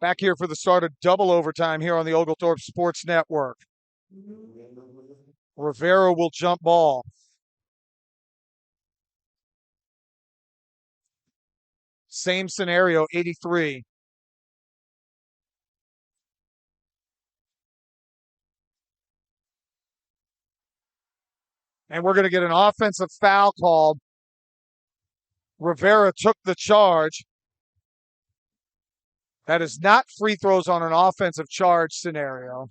Back here for the start of double overtime here on the Oglethorpe Sports Network. Rivera will jump ball. Same scenario, 83. And we're going to get an offensive foul called. Rivera took the charge. That is not free throws on an offensive charge scenario.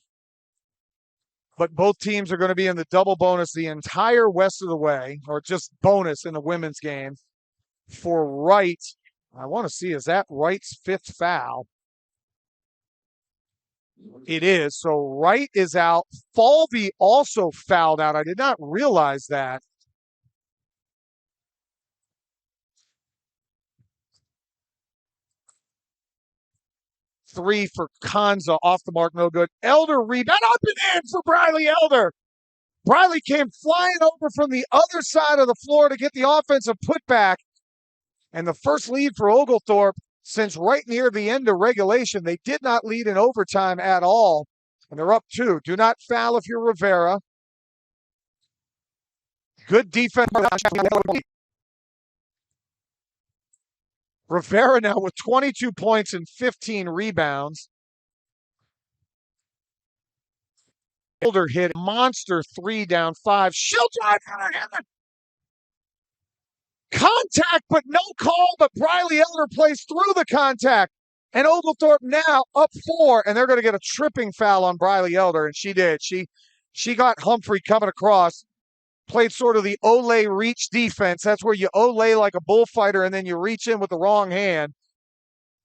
But both teams are going to be in the double bonus the entire rest of the way, or just bonus in the women's game. For Wright, I want to see, is that Wright's fifth foul? It is. So Wright is out. Falvey also fouled out. I did not realize that. Three for Kanza, off the mark, no good. Elder rebound, up and in for Briley Elder. Briley came flying over from the other side of the floor to get the offensive putback. And the first lead for Oglethorpe since right near the end of regulation. They did not lead in overtime at all. And they're up 2. Do not foul if you're Rivera. Good defense. Rivera now with 22 points and 15 rebounds. Elder hit monster 3 down 5. She'll drive. Contact, but no call. But Briley Elder plays through the contact. And Oglethorpe now up 4, and they're going to get a tripping foul on Briley Elder, and she did. She got Humphrey coming across, played sort of the Olay reach defense. That's where you Olay like a bullfighter, and then you reach in with the wrong hand.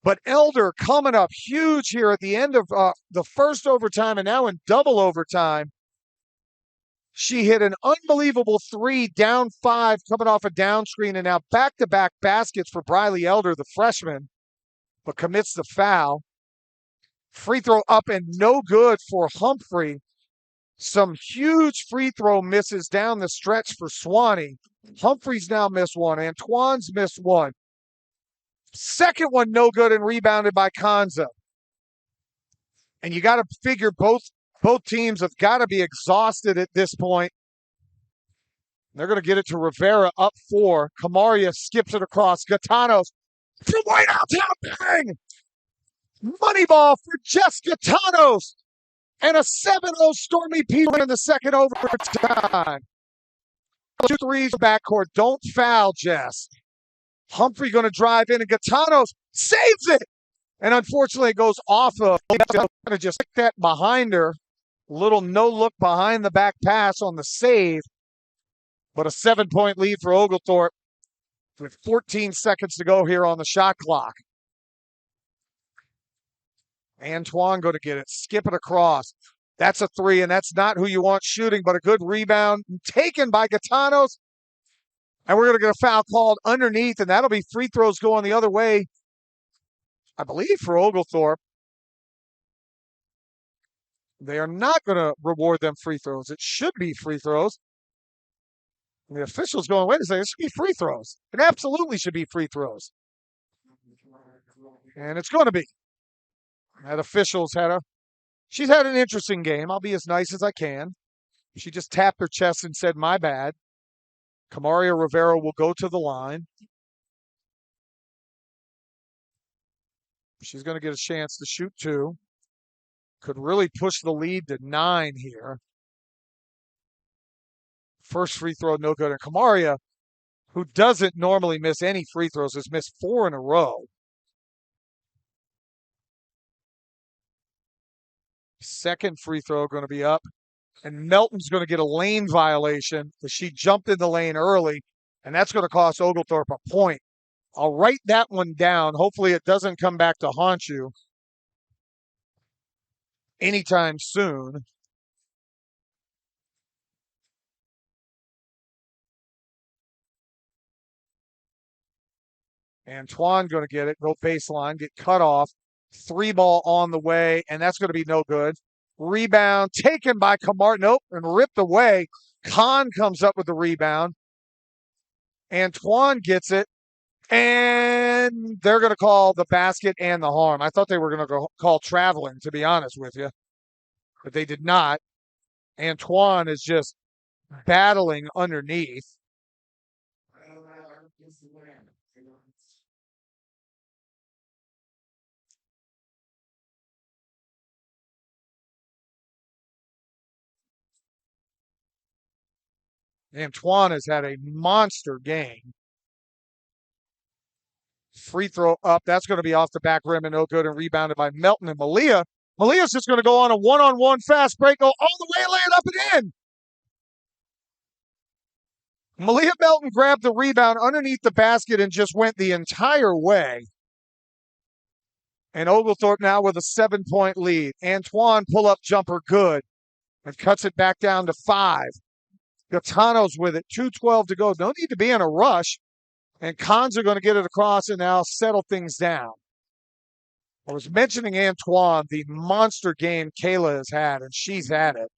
But Elder coming up huge here at the end of the first overtime, and now in double overtime. She hit an unbelievable 3, down 5, coming off a down screen, and now back-to-back baskets for Briley Elder, the freshman, but commits the foul. Free throw up and no good for Humphrey. Some huge free throw misses down the stretch for Sewanee. Humphrey's now missed 1. Antoine's missed 1. Second one no good and rebounded by Kanza. And you got to figure both teams have got to be exhausted at this point. They're going to get it to Rivera up 4. Camaria skips it across. Gatanos from way downtown. Bang! Money ball for Jess Gatanos. And a 7-0 Stormy Peter in the second overtime. 2 threes backcourt. Don't foul, Jess. Humphrey going to drive in, and Gatanos saves it. And unfortunately, it goes off of. Going to just stick that behind her. Little no-look behind the back pass on the save. But a 7-point lead for Oglethorpe with 14 seconds to go here on the shot clock. Antoine going to get it. Skip it across. That's a 3, and that's not who you want shooting, but a good rebound taken by Gatanos. And we're going to get a foul called underneath, and that'll be free throws going the other way, I believe, for Oglethorpe. They are not going to reward them free throws. It should be free throws. And the official's going, wait a second, it should be free throws. It absolutely should be free throws. And it's going to be. That official's she's had an interesting game. I'll be as nice as I can. She just tapped her chest and said, my bad. Camaria Rivera will go to the line. She's going to get a chance to shoot 2. Could really push the lead to 9 here. First free throw, no good. And Camaria, who doesn't normally miss any free throws, has missed 4 in a row. Second free throw going to be up. And Melton's going to get a lane violation because she jumped in the lane early. And that's going to cost Oglethorpe a point. I'll write that one down. Hopefully it doesn't come back to haunt you anytime soon. Antoine going to get it, go baseline, get cut off. 3 ball on the way, and that's going to be no good. Rebound taken by Kamar. Nope, and ripped away. Khan comes up with the rebound. Antoine gets it, And they're going to call the basket and the harm. I thought they were going to call traveling, to be honest with you, but they did not. Antoine is just battling underneath. Antoine has had a monster game. Free throw up. That's going to be off the back rim and no good, and rebounded by Melton and Malia. Malia's just going to go on a one-on-one fast break, go all the way, lay it up and in. Malia Melton grabbed the rebound underneath the basket and just went the entire way. And Oglethorpe now with a 7-point lead. Antoine pull-up jumper good and cuts it back down to 5. Gaetano's with it. 2:12 to go. No need to be in a rush. And Cons are going to get it across and now settle things down. I was mentioning Antoine, the monster game Kayla has had, and she's had it.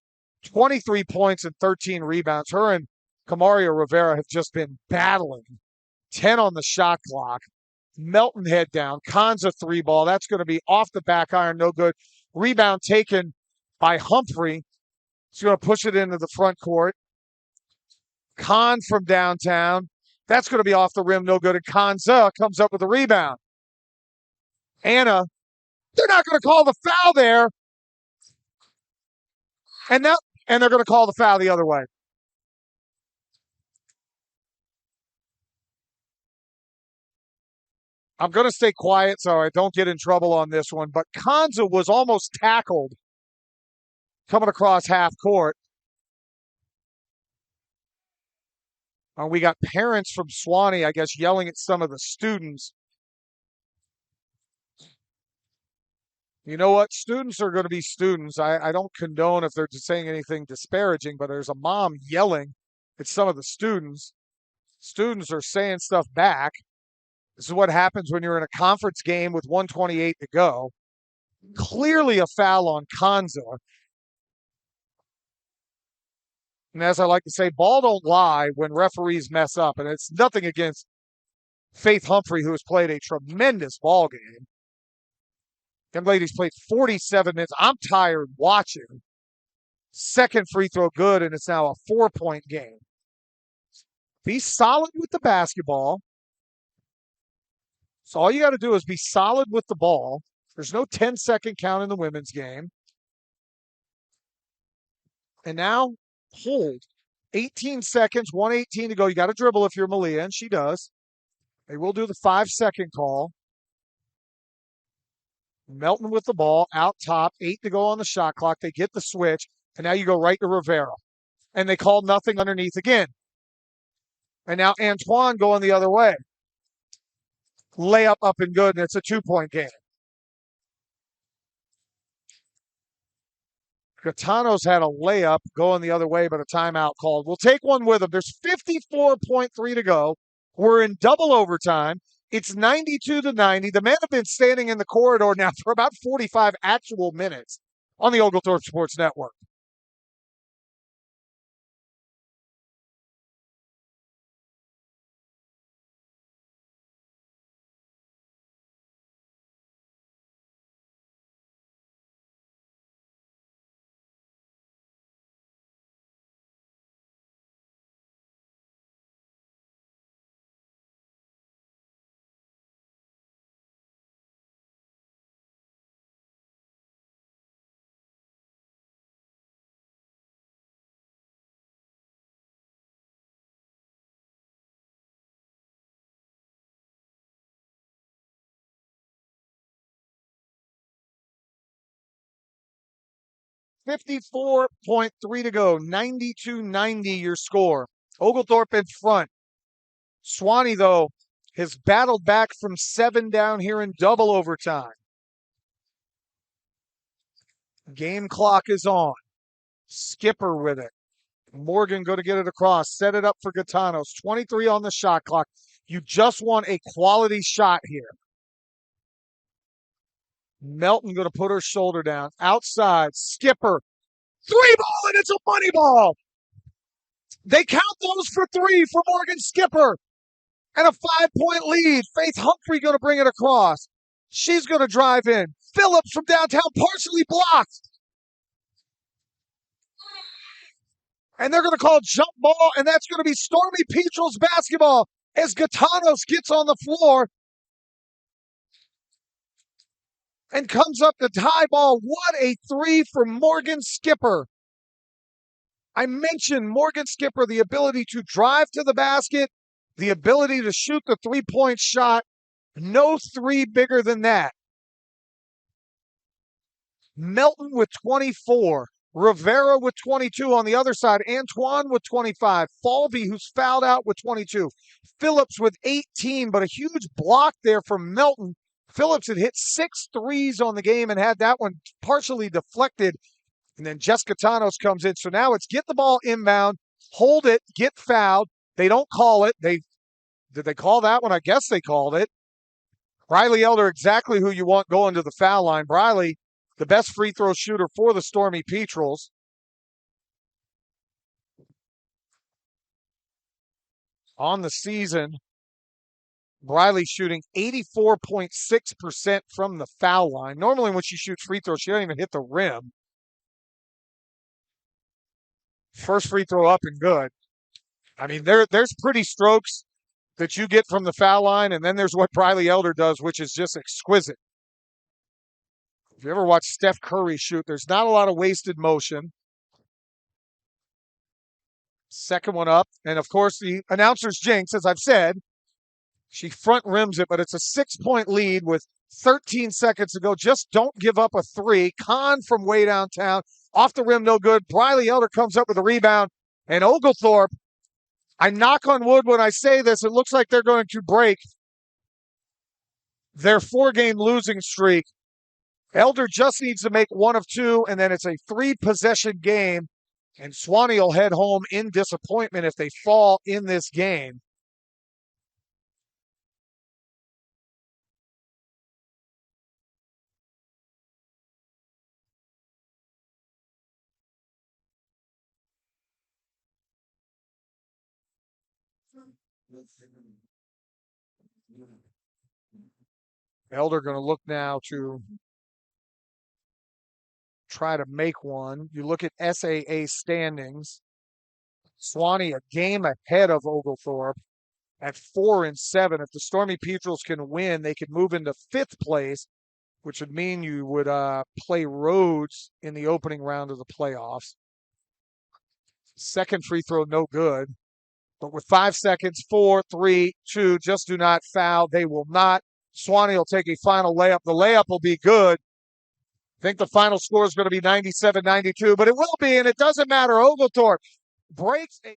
23 points and 13 rebounds. Her and Camaria Rivera have just been battling. 10 on the shot clock. Melton head down. Cons a 3-ball. That's going to be off the back iron. No good. Rebound taken by Humphrey. He's going to push it into the front court. Con from downtown. That's going to be off the rim. No good. And Kanza comes up with a rebound. Anna, they're not going to call the foul there. And they're going to call the foul the other way. I'm going to stay quiet so I don't get in trouble on this one, but Kanza was almost tackled coming across half court. We got parents from Sewanee, I guess, yelling at some of the students. You know what? Students are going to be students. I don't condone if they're just saying anything disparaging, but there's a mom yelling at some of the students. Students are saying stuff back. This is what happens when you're in a conference game with 128 to go. Clearly a foul on Kanza. And as I like to say, ball don't lie when referees mess up. And it's nothing against Faith Humphrey, who has played a tremendous ball game. Young lady's played 47 minutes. I'm tired watching. Second free throw good, and it's now a 4-point game. Be solid with the basketball. So all you got to do is be solid with the ball. There's no 10-second count in the women's game. And now hold. 18 seconds, 1:18 to go. You got to dribble if you're Malia, and she does. They will do the 5-second call. Melton with the ball, out top, 8 to go on the shot clock. They get the switch, and now you go right to Rivera. And they call nothing underneath again. And now Antoine going the other way. Layup up and good, and it's a 2-point game. Gaetano's had a layup going the other way, but a timeout called. We'll take one with them. There's 54.3 to go. We're in double overtime. It's 92-90. The men have been standing in the corridor now for about 45 actual minutes on the Oglethorpe Sports Network. .3 to go. 92-90 your score. Oglethorpe in front. Sewanee, though, has battled back from 7 down here in double overtime. Game clock is on. Skipper with it. Morgan going to get it across. Set it up for Gaetanos. 23 on the shot clock. You just want a quality shot here. Melton going to put her shoulder down. Outside. Skipper. 3-ball, and it's a money ball. They count those for 3 for Morgan Skipper. And a 5-point lead. Faith Humphrey going to bring it across. She's going to drive in. Phillips from downtown, partially blocked. And they're going to call jump ball, and that's going to be Stormy Petrel's basketball as Gatanos gets on the floor and comes up to tie ball. What a three for Morgan Skipper. I mentioned Morgan Skipper, the ability to drive to the basket, the ability to shoot the three-point shot. No three bigger than that. Melton with 24. Rivera with 22 on the other side. Antoine with 25. Falvey, who's fouled out, with 22. Phillips with 18, but a huge block there from Melton. Phillips had hit 6 threes on the game and had that one partially deflected. And then Jessica Tanos comes in. So now it's get the ball inbound, hold it, get fouled. They don't call it. Did they call that one? I guess they called it. Briley Elder, exactly who you want going to the foul line. Briley, the best free throw shooter for the Stormy Petrels. On the season, Briley shooting 84.6% from the foul line. Normally when she shoots free throws, she doesn't even hit the rim. First free throw up and good. I mean, there's pretty strokes that you get from the foul line, and then there's what Briley Elder does, which is just exquisite. If you ever watch Steph Curry shoot, there's not a lot of wasted motion. Second one up. And, of course, the announcer's jinx, as I've said, she front rims it, but it's a 6-point lead with 13 seconds to go. Just don't give up a three. Kahn from way downtown. Off the rim, no good. Briley Elder comes up with a rebound. And Oglethorpe, I knock on wood when I say this, it looks like they're going to break their 4-game losing streak. Elder just needs to make one of two, and then it's a 3-possession game. And Sewanee will head home in disappointment if they fall in this game. Elder going to look now to try to make one. You look at SAA standings. Sewanee a game ahead of Oglethorpe at 4-7. If the Stormy Petrels can win, they could move into 5th place, which would mean you would play Rhodes in the opening round of the playoffs. Second free throw, no good. But with 5 seconds, 4, 3, 2, just do not foul. They will not. Sewanee will take a final layup. The layup will be good. I think the final score is going to be 97-92, but it will be, and it doesn't matter. Oglethorpe breaks a